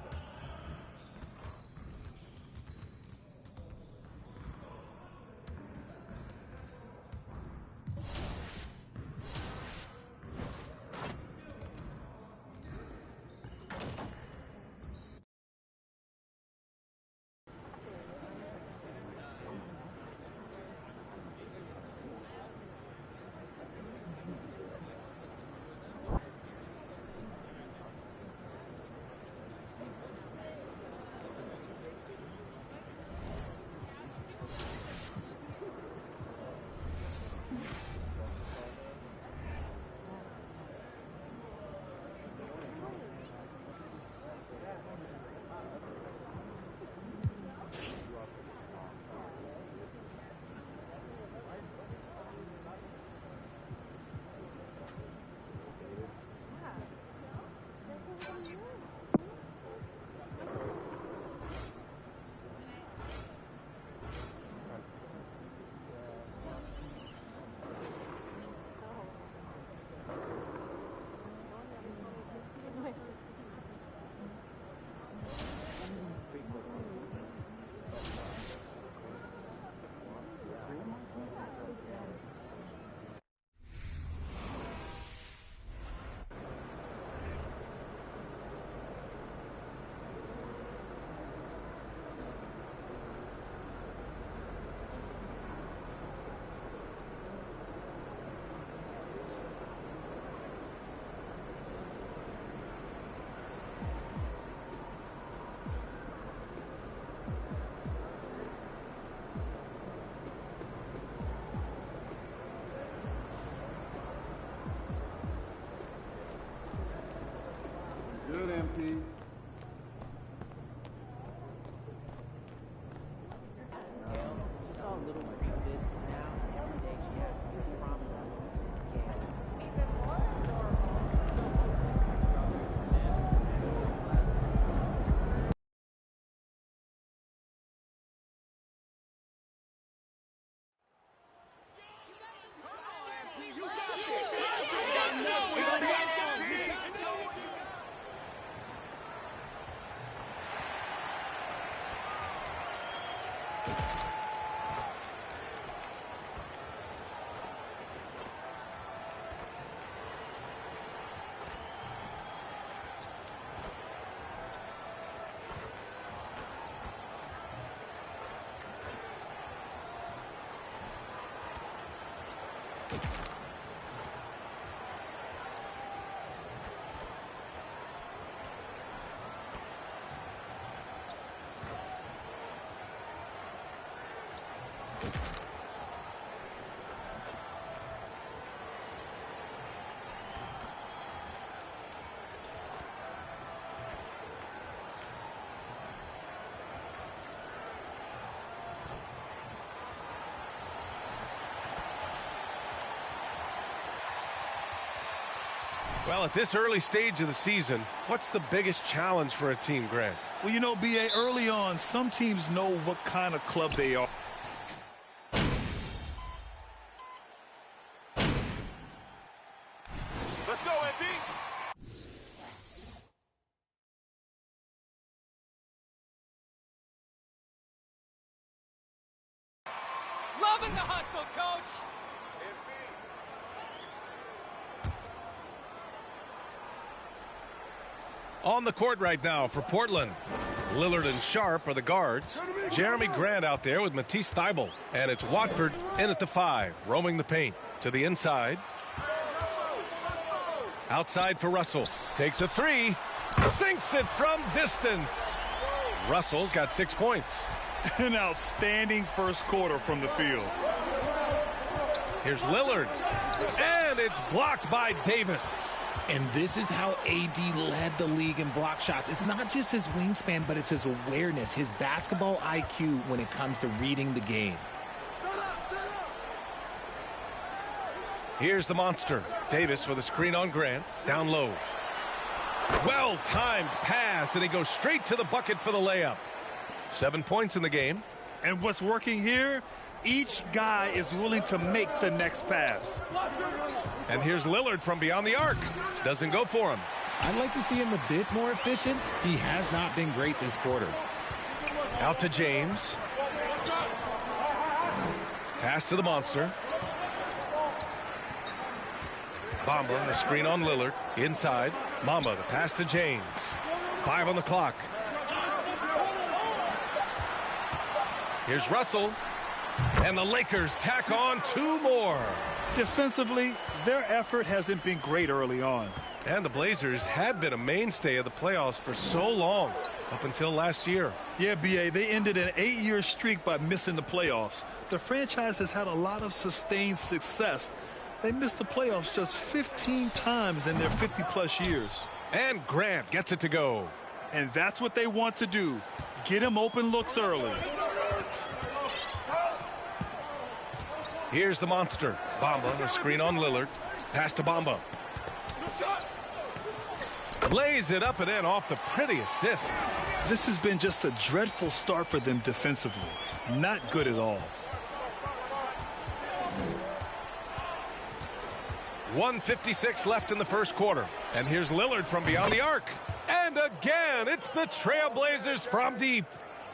Good, MP. Well, at this early stage of the season, what's the biggest challenge for a team, Grant? Well, you know, B.A., early on, some teams know what kind of club they are. Let's go, MP. Loving the hustle, coach. On the court right now for Portland. Lillard and Sharp are the guards. Jeremy Grant out there with Matisse Thybulle. And it's Watford in at the 5, roaming the paint. To the inside. Outside for Russell. Takes a 3. Sinks it from distance. Russell's got 6 points. An outstanding first quarter from the field. Here's Lillard. And it's blocked by Davis. And this is how AD led the league in block shots. It's not just his wingspan, but it's his awareness, his basketball IQ when it comes to reading the game. Here's the monster. Davis with a screen on Grant. Down low. Well-timed pass, and he goes straight to the bucket for the layup. 7 points in the game. And what's working here Each guy is willing to make the next pass. And here's Lillard from beyond the arc. Doesn't go for him. I'd like to see him a bit more efficient. He has not been great this quarter. Out to James. Pass to the monster. Bamba, a screen on Lillard. Inside. Mamba, the pass to James. 5 on the clock. Here's Russell. And the Lakers tack on 2 more. Defensively, their effort hasn't been great early on. And the Blazers had been a mainstay of the playoffs for so long, up until last year. Yeah, B.A., they ended an 8-year streak by missing the playoffs. The franchise has had a lot of sustained success. They missed the playoffs just 15 times in their 50-plus years. And Grant gets it to go. And that's what they want to do. Get him open looks early. Here's the monster. Bamba, a screen on Lillard. Pass to Bamba. Lays it up and in off the pretty assist. This has been just a dreadful start for them defensively. Not good at all. 1:56 left in the first quarter. And here's Lillard from beyond the arc. And again, it's the Trailblazers from deep.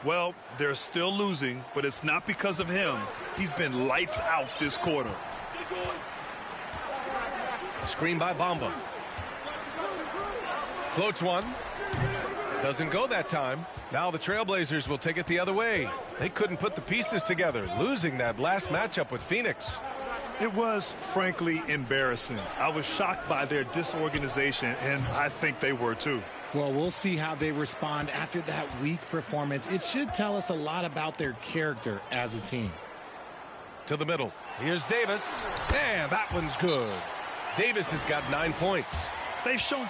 Well, they're still losing, but it's not because of him. He's been lights out this quarter. Screen by Bamba. Floats one. Doesn't go that time. Now the Trailblazers will take it the other way. They couldn't put the pieces together, losing that last matchup with Phoenix. It was, frankly, embarrassing. I was shocked by their disorganization, and I think they were too. Well, we'll see how they respond after that weak performance. It should tell us a lot about their character as a team. To the middle. Here's Davis. And that one's good. Davis has got 9 points. They've shown...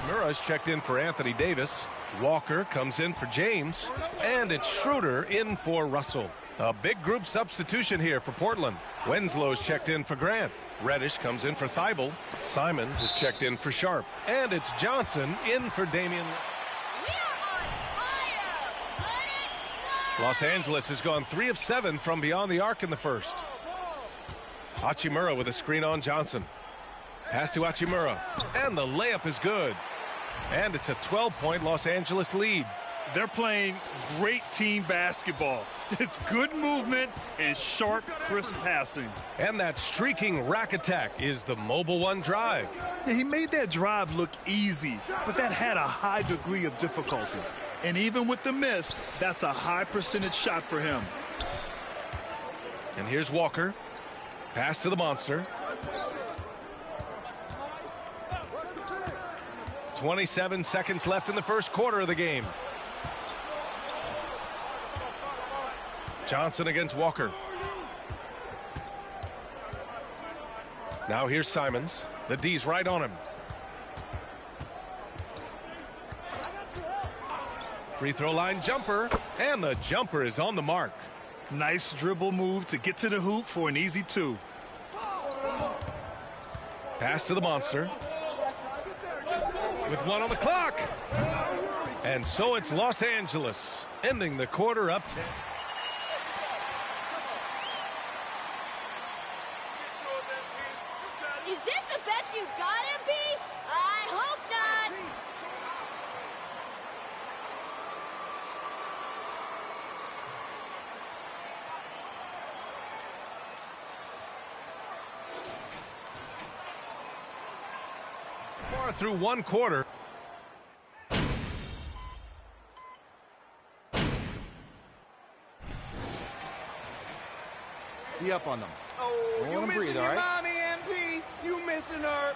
Murray's checked in for Anthony Davis. Walker comes in for James. And it's Schroeder in for Russell. A big group substitution here for Portland. Wenslow's checked in for Grant. Reddish comes in for Thibault. Simons is checked in for Sharp. And it's Johnson in for Damian. Los Angeles has gone 3 of 7 from beyond the arc in the first. Hachimura with a screen on Johnson. Pass to Hachimura. And the layup is good. And it's a 12-point Los Angeles lead. They're playing great team basketball. It's good movement and sharp, crisp passing. And that streaking rack attack is the Mobile One drive. Yeah, he made that drive look easy, but that had a high degree of difficulty. And even with the miss, that's a high percentage shot for him. And here's Walker. Pass to the monster. 27 seconds left in the first quarter of the game. Johnson against Walker. Now here's Simons. The D's right on him. Free throw line jumper. And the jumper is on the mark. Nice dribble move to get to the hoop for an easy 2. Pass to the monster. With 1 on the clock. And so it's Los Angeles ending the quarter up 10. Is this the best you got, MP? I hope not. Far through one quarter. Be up on them. Oh, Don't you let them missing breathe, your all right? mommy, MP. You missing her.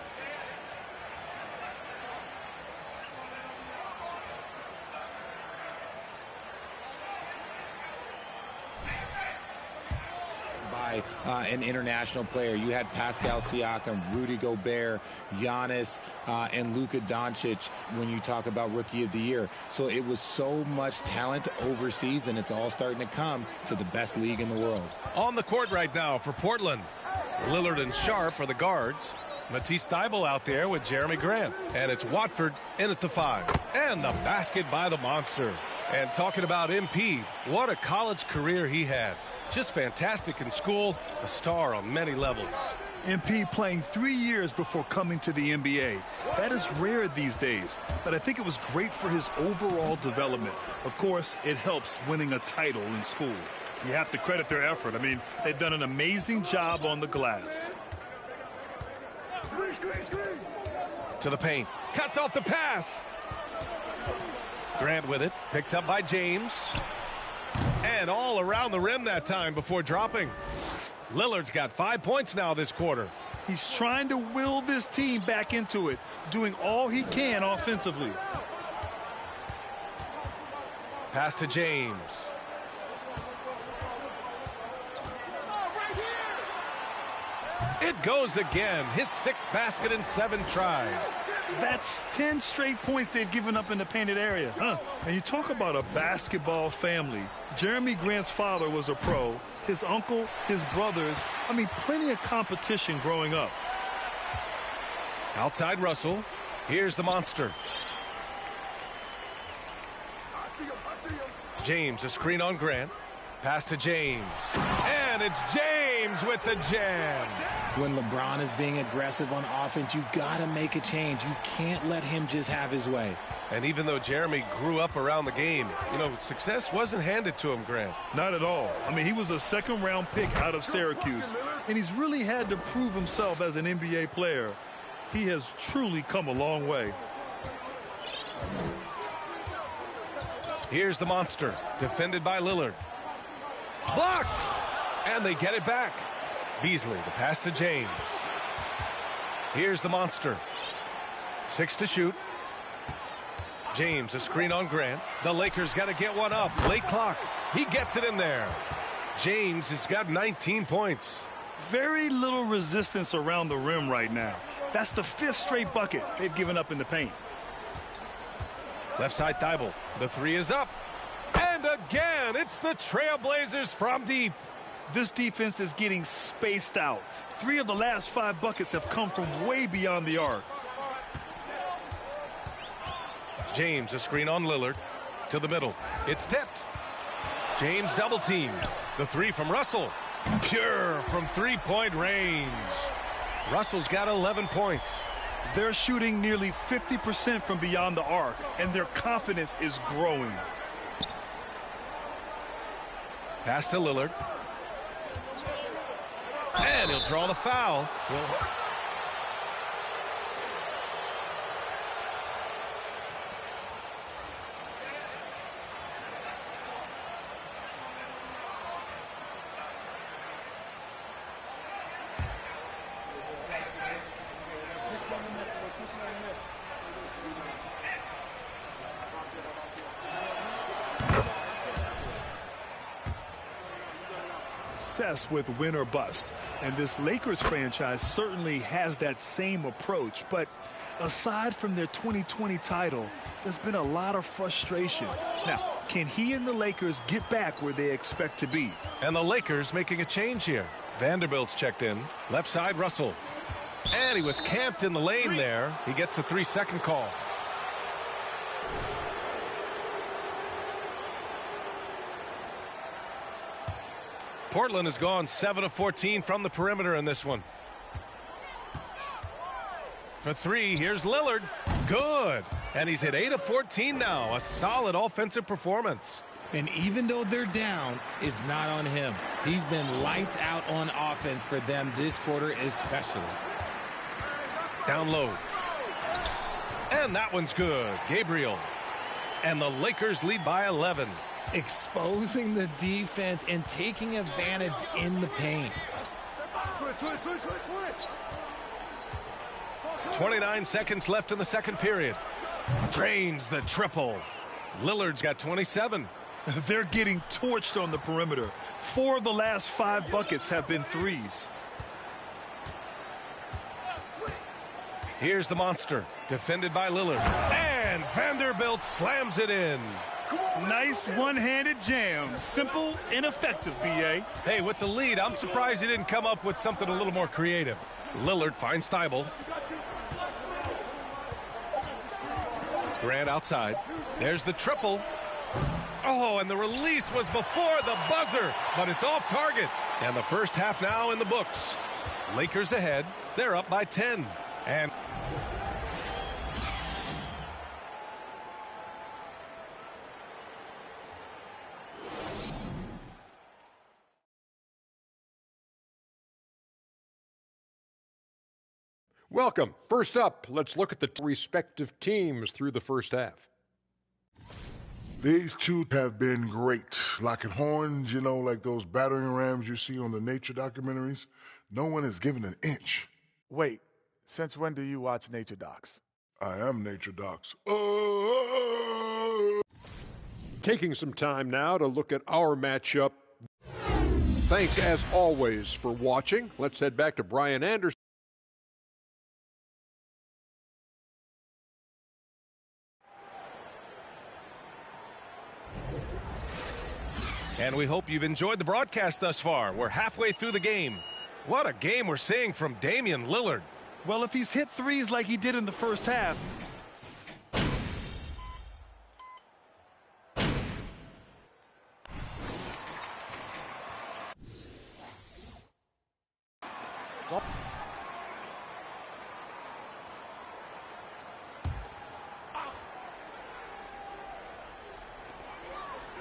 By an international player. You had Pascal Siakam, Rudy Gobert, Giannis, and Luka Doncic when you talk about Rookie of the Year. So it was so much talent overseas, and it's all starting to come to the best league in the world. On the court right now for Portland. Lillard and Sharp are the guards. Matisse Thybulle out there with Jeremy Grant. And it's Watford in at the 5. And the basket by the monster. And talking about MP, what a college career he had. Just fantastic in school, a star on many levels. MP playing 3 years before coming to the NBA. That is rare these days, but I think it was great for his overall development. Of course, it helps winning a title in school. You have to credit their effort. I mean, they've done an amazing job on the glass. To the paint. Cuts off the pass. Grant with it. Picked up by James. And all around the rim that time before dropping. Lillard's got 5 points now this quarter. He's trying to will this team back into it, doing all he can offensively. Pass to James. It goes again. His 6th basket in 7 tries. That's 10 straight points they've given up in the painted area. And you talk about a basketball family. Jeremy Grant's father was a pro. His uncle, his brothers. I mean, plenty of competition growing up. Outside Russell. Here's the monster. James, a screen on Grant. Pass to James. And it's James with the jam. When LeBron is being aggressive on offense, you got to make a change. You can't let him just have his way. And even though Jeremy grew up around the game, you know, success wasn't handed to him, Grant. Not at all. I mean, he was a second-round pick out of Syracuse, and he's really had to prove himself as an NBA player. He has truly come a long way. Here's the monster, defended by Lillard. Blocked! And they get it back. Beasley, the pass to James. Here's the monster. 6 to shoot. James, a screen on Grant. The Lakers got to get one up. Late clock. He gets it in there. James has got 19 points. Very little resistance around the rim right now. That's the 5th straight bucket they've given up in the paint. Left side Thybulle. The 3 is up. And again, it's the Trailblazers from deep. This defense is getting spaced out. 3 of the last 5 buckets have come from way beyond the arc. James, a screen on Lillard. To the middle. It's tipped. James double teamed. The 3 from Russell. Pure from 3-point range. Russell's got 11 points. They're shooting nearly 50% from beyond the arc, and their confidence is growing. Pass to Lillard. And he'll draw the foul. Obsessed with win or bust, and this Lakers franchise certainly has that same approach. But aside from their 2020 title, there's been a lot of frustration. Now, can he and the Lakers get back where they expect to be? And the Lakers making a change here. Vanderbilt's checked in. Left side Russell. And he was camped in the lane there. He gets a 3-second call. Portland has gone 7 of 14 from the perimeter in this one. For 3, here's Lillard. Good. And he's hit 8 of 14 now. A solid offensive performance. And even though they're down, it's not on him. He's been lights out on offense for them this quarter especially. Down low. And that one's good. Gabriel. And the Lakers lead by 11. Exposing the defense and taking advantage in the paint. 29 seconds left in the second period. Drains the triple. Lillard's got 27. They're getting torched on the perimeter. 4 of the last 5 buckets have been threes. Here's the monster, defended by Lillard. And Vanderbilt slams it in. Nice one-handed jam. Simple and effective, B.A. Hey, with the lead, I'm surprised he didn't come up with something a little more creative. Lillard finds Thibault. Grant outside. There's the triple. Oh, and the release was before the buzzer, but it's off target. And the first half now in the books. Lakers ahead. They're up by 10. And welcome. First up, let's look at the respective teams through the first half. These two have been great. Locking horns, you know, like those battering rams you see on the nature documentaries. No one is given an inch. Wait, since when do you watch nature docs? I am nature docs. Taking some time now to look at our matchup. Thanks, as always, for watching. Let's head back to Brian Anderson. And we hope you've enjoyed the broadcast thus far. We're halfway through the game. What a game we're seeing from Damian Lillard. Well, if he's hit threes like he did in the first half.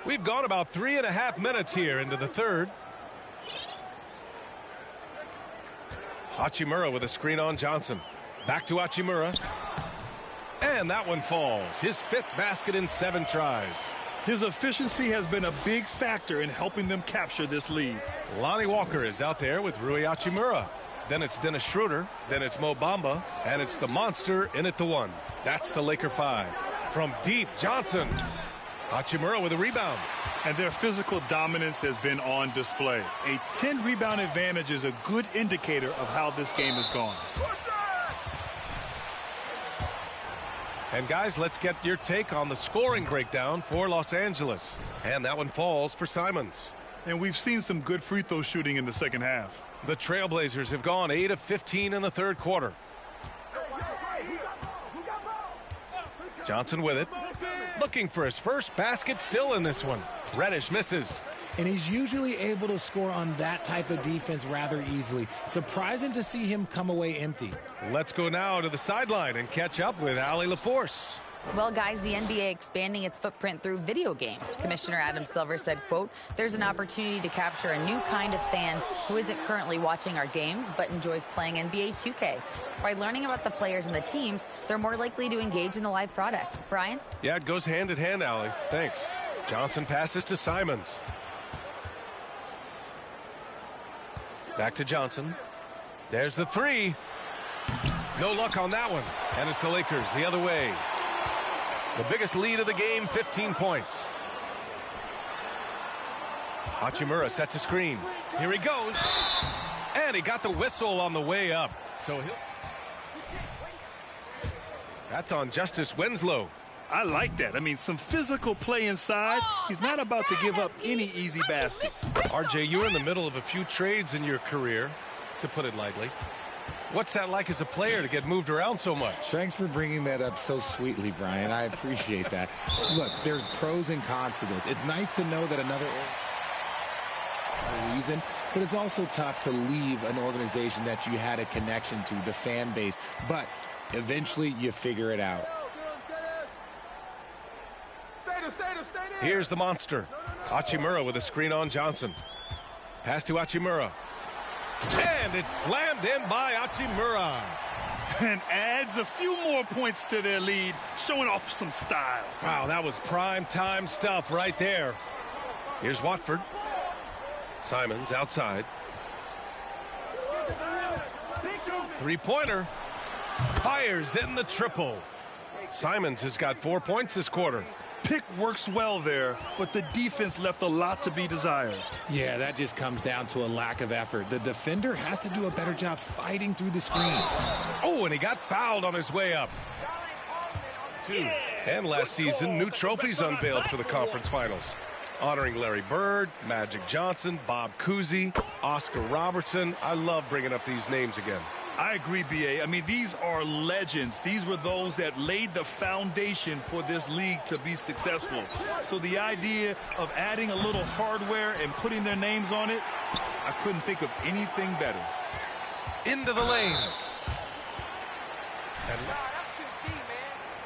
We've gone about 3.5 minutes here into the third. Hachimura with a screen on Johnson. Back to Hachimura. And that one falls. His 5th basket in 7 tries. His efficiency has been a big factor in helping them capture this lead. Lonnie Walker is out there with Rui Hachimura. Then it's Dennis Schroeder. Then it's Mo Bamba. And it's the monster in at the 1. That's the Laker 5. From deep, Johnson. Hachimura with a rebound. And their physical dominance has been on display. A 10-rebound advantage is a good indicator of how this game has gone. And guys, let's get your take on the scoring breakdown for Los Angeles. And that one falls for Simons. And we've seen some good free throw shooting in the second half. The Trailblazers have gone 8 of 15 in the third quarter. Johnson with it. Looking for his first basket, still in this one. Reddish misses. And he's usually able to score on that type of defense rather easily. Surprising to see him come away empty. Let's go now to the sideline and catch up with Allie LaForce. Well, guys, the NBA expanding its footprint through video games. Commissioner Adam Silver said, quote, "There's an opportunity to capture a new kind of fan who isn't currently watching our games but enjoys playing NBA 2K. By learning about the players and the teams, they're more likely to engage in the live product." Brian? Yeah, it goes hand in hand, Allie. Thanks. Johnson passes to Simons. Back to Johnson. There's the 3. No luck on that one. And it's the Lakers the other way. The biggest lead of the game, 15 points. Hachimura sets a screen. Here he goes. And he got the whistle on the way up. So that's on Justice Winslow. I like that. I mean, some physical play inside. He's not about to give up any easy baskets. RJ, you're in the middle of a few trades in your career, to put it lightly. What's that like as a player to get moved around so much? Thanks for bringing that up so sweetly, Brian. I appreciate that. Look, there's pros and cons to this. It's nice to know that another reason, but it's also tough to leave an organization that you had a connection to, the fan base. But eventually you figure it out. Here's the monster. Hachimura with a screen on Johnson. Pass to Hachimura. And it's slammed in by Hachimura. And adds a few more points to their lead, showing off some style. Wow, that was prime time stuff right there. Here's Watford. Simons outside. 3-pointer. Fires in the triple. Simons has got 4 points this quarter. Pick works well there, but the defense left a lot to be desired. Yeah, that just comes down to a lack of effort. The defender has to do a better job fighting through the screen. Oh, and he got fouled on his way up. 2. And last season, new trophies unveiled for the conference finals, honoring Larry Bird, Magic Johnson, Bob Cousy, Oscar Robertson. I love bringing up these names again. I agree, B.A. I mean, these are legends. These were those that laid the foundation for this league to be successful. So the idea of adding a little hardware and putting their names on it, I couldn't think of anything better. Into the lane. And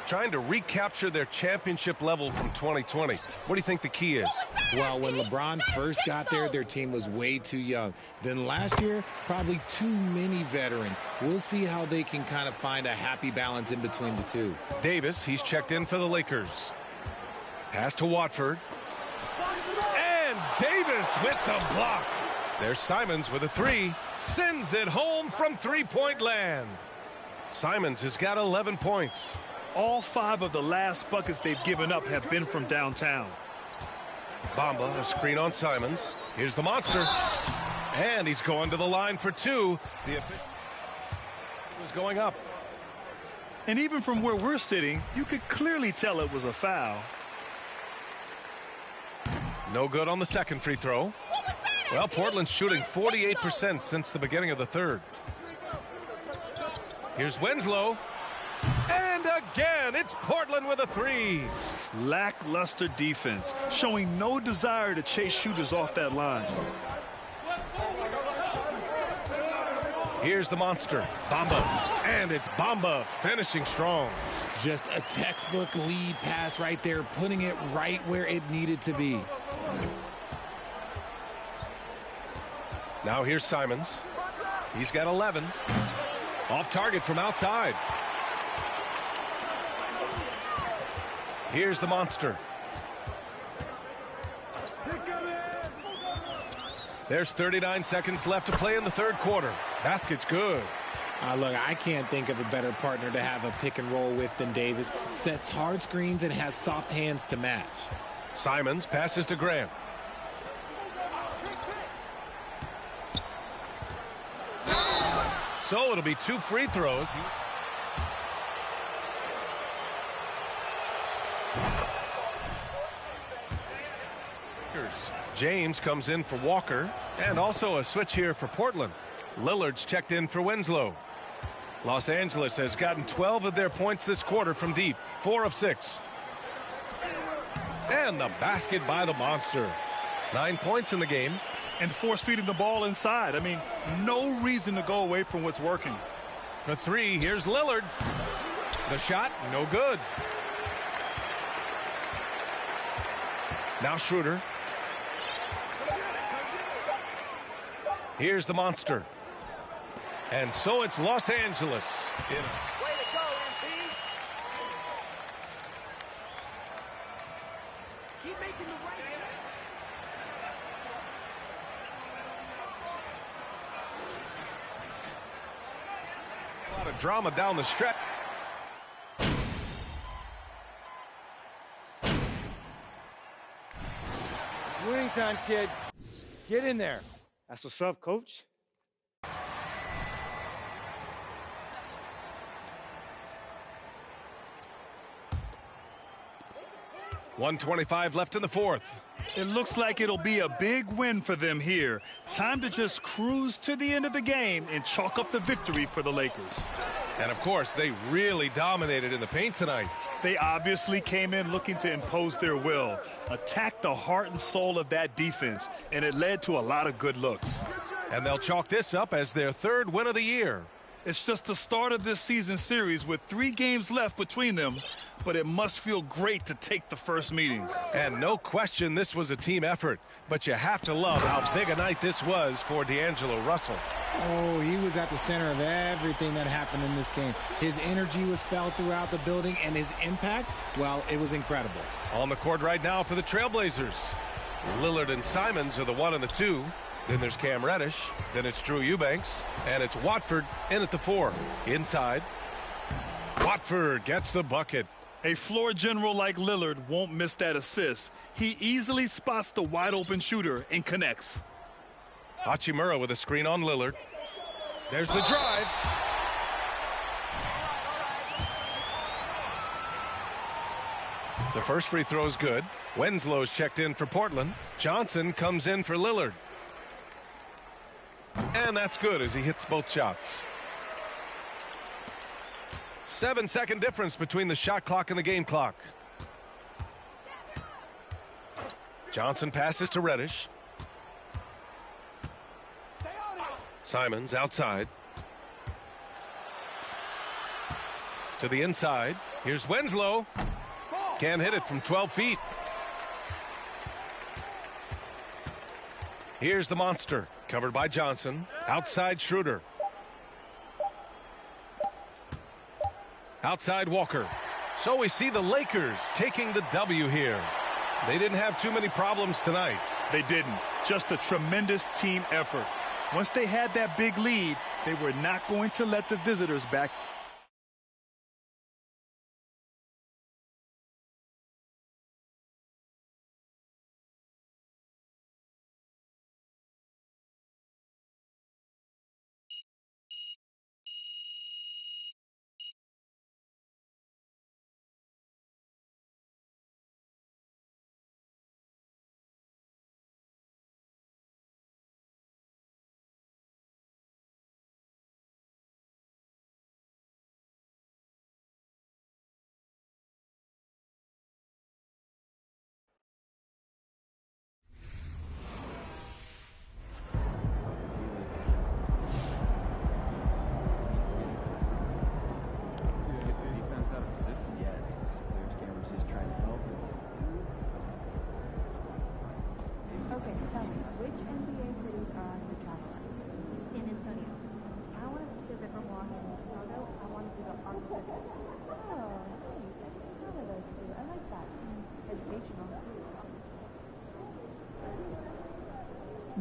trying to recapture their championship level from 2020. What do you think the key is? Well, when LeBron first got there, their team was way too young. Then last year, probably too many veterans. We'll see how they can kind of find a happy balance in between the two. Davis, he's checked in for the Lakers. Pass to Watford. And Davis with the block. There's Simons with a three. Sends it home from three-point land. Simons has got 11 points. All 5 of the last buckets they've given up have been from downtown. Bamba, a screen on Simons. Here's the monster. And he's going to the line for 2. The official was going up. And even from where we're sitting, you could clearly tell it was a foul. No good on the second free throw. Well, Portland's shooting 48% since the beginning of the third. Here's Winslow. And again, it's Portland with a three. Lackluster defense, showing no desire to chase shooters off that line. Here's the monster, Bamba. And it's Bamba finishing strong. Just a textbook lead pass right there, putting it right where it needed to be. Now here's Simons. He's got 11. Off target from outside. Here's the monster. There's 39 seconds left to play in the third quarter. Basket's good. Look, I can't think of a better partner to have a pick and roll with than Davis. Sets hard screens and has soft hands to match. Simons passes to Grant. So it'll be 2 free throws. James comes in for Walker, and also a switch here for Portland. Lillard's checked in for Winslow. Los Angeles has gotten 12 of their points this quarter from deep, 4 of 6. And the basket by the monster. 9 points in the game. And force feeding the ball inside. I mean, no reason to go away from what's working. For 3, here's Lillard. The shot, no good. Now Schroeder. Here's the monster. And so it's Los Angeles. Way to go, MP. Keep making the right. A lot of drama down the stretch. Winning time, kid. Get in there. That's what's up, coach. 1:25 left in the fourth. It looks like it'll be a big win for them here. Time to just cruise to the end of the game and chalk up the victory for the Lakers. And, of course, they really dominated in the paint tonight. They obviously came in looking to impose their will, attack the heart and soul of that defense, and it led to a lot of good looks. And they'll chalk this up as their third win of the year. It's just the start of this season series with 3 games left between them, but it must feel great to take the first meeting. And no question this was a team effort, but you have to love how big a night this was for D'Angelo Russell. Oh, he was at the center of everything that happened in this game. His energy was felt throughout the building, and his impact, well, it was incredible. On the court right now for the Trailblazers. Lillard and Simons are the 1 and the 2. Then there's Cam Reddish. Then it's Drew Eubanks. And it's Watford in at the 4. Inside. Watford gets the bucket. A floor general like Lillard won't miss that assist. He easily spots the wide open shooter and connects. Hachimura with a screen on Lillard. There's the drive. The first free throw is good. Wenslow's checked in for Portland. Johnson comes in for Lillard. And that's good as he hits both shots. 7-second difference between the shot clock and the game clock. Johnson passes to Reddish. Simons outside. To the inside. Here's Winslow. Can't hit it from 12 feet. Here's the monster. Covered by Johnson. Outside Schroeder. Outside Walker. So we see the Lakers taking the W here. They didn't have too many problems tonight. They didn't. Just a tremendous team effort. Once they had that big lead, they were not going to let the visitors back.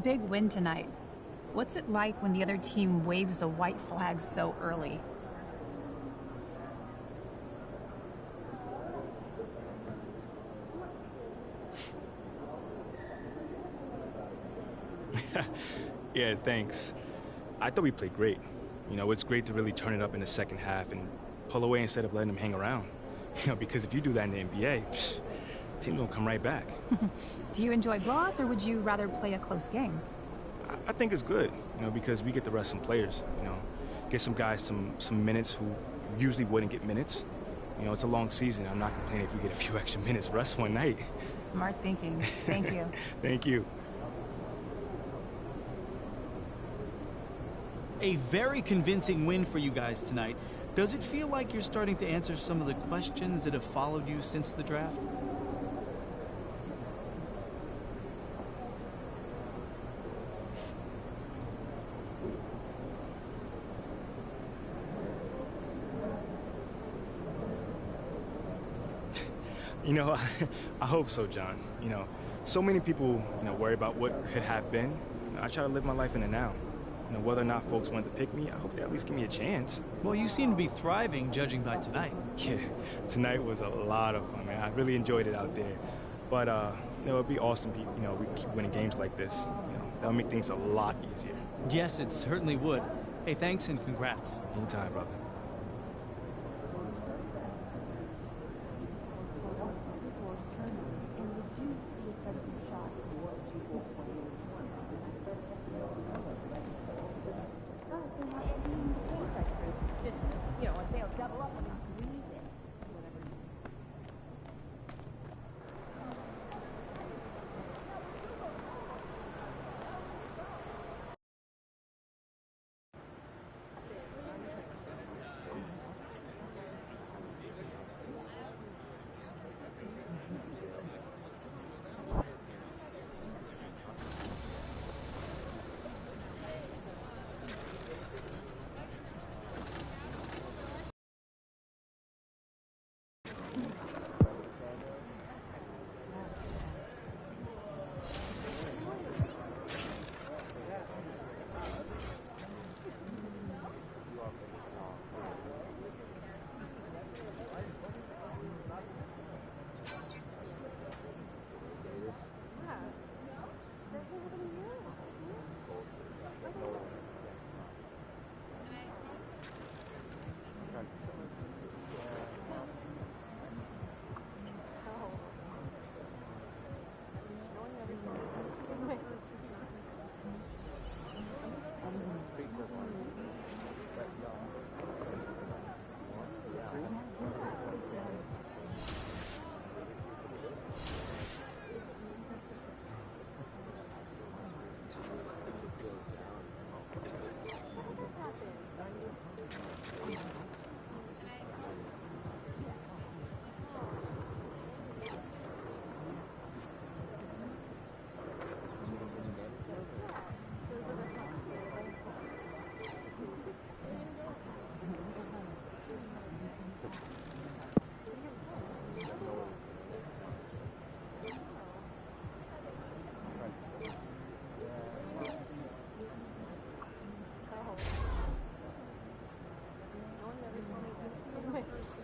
Big win tonight. What's it like when the other team waves the white flag so early? Yeah, thanks. I thought we played great. You know, it's great to really turn it up in the second half and pull away instead of letting them hang around. You know, because if you do that in the NBA, the team will come right back. Do you enjoy blowouts, or would you rather play a close game? I think it's good, you know, because we get to rest some players, you know, get some guys some minutes who usually wouldn't get minutes. You know, it's a long season. I'm not complaining if we get a few extra minutes rest one night. Smart thinking. Thank you. Thank you. A very convincing win for you guys tonight. Does it feel like you're starting to answer some of the questions that have followed you since the draft? You know, I hope so, John. You know, so many people, you know, worry about what could have been. You know, I try to live my life in the now. You know, whether or not folks wanted to pick me, I hope they at least give me a chance. Well, you seem to be thriving, judging by tonight. Yeah, tonight was a lot of fun, man. I really enjoyed it out there. But, you know, it'd be awesome if, you know, we keep winning games like this. You know, that'll make things a lot easier. Yes, it certainly would. Hey, thanks and congrats. Anytime, brother. coming.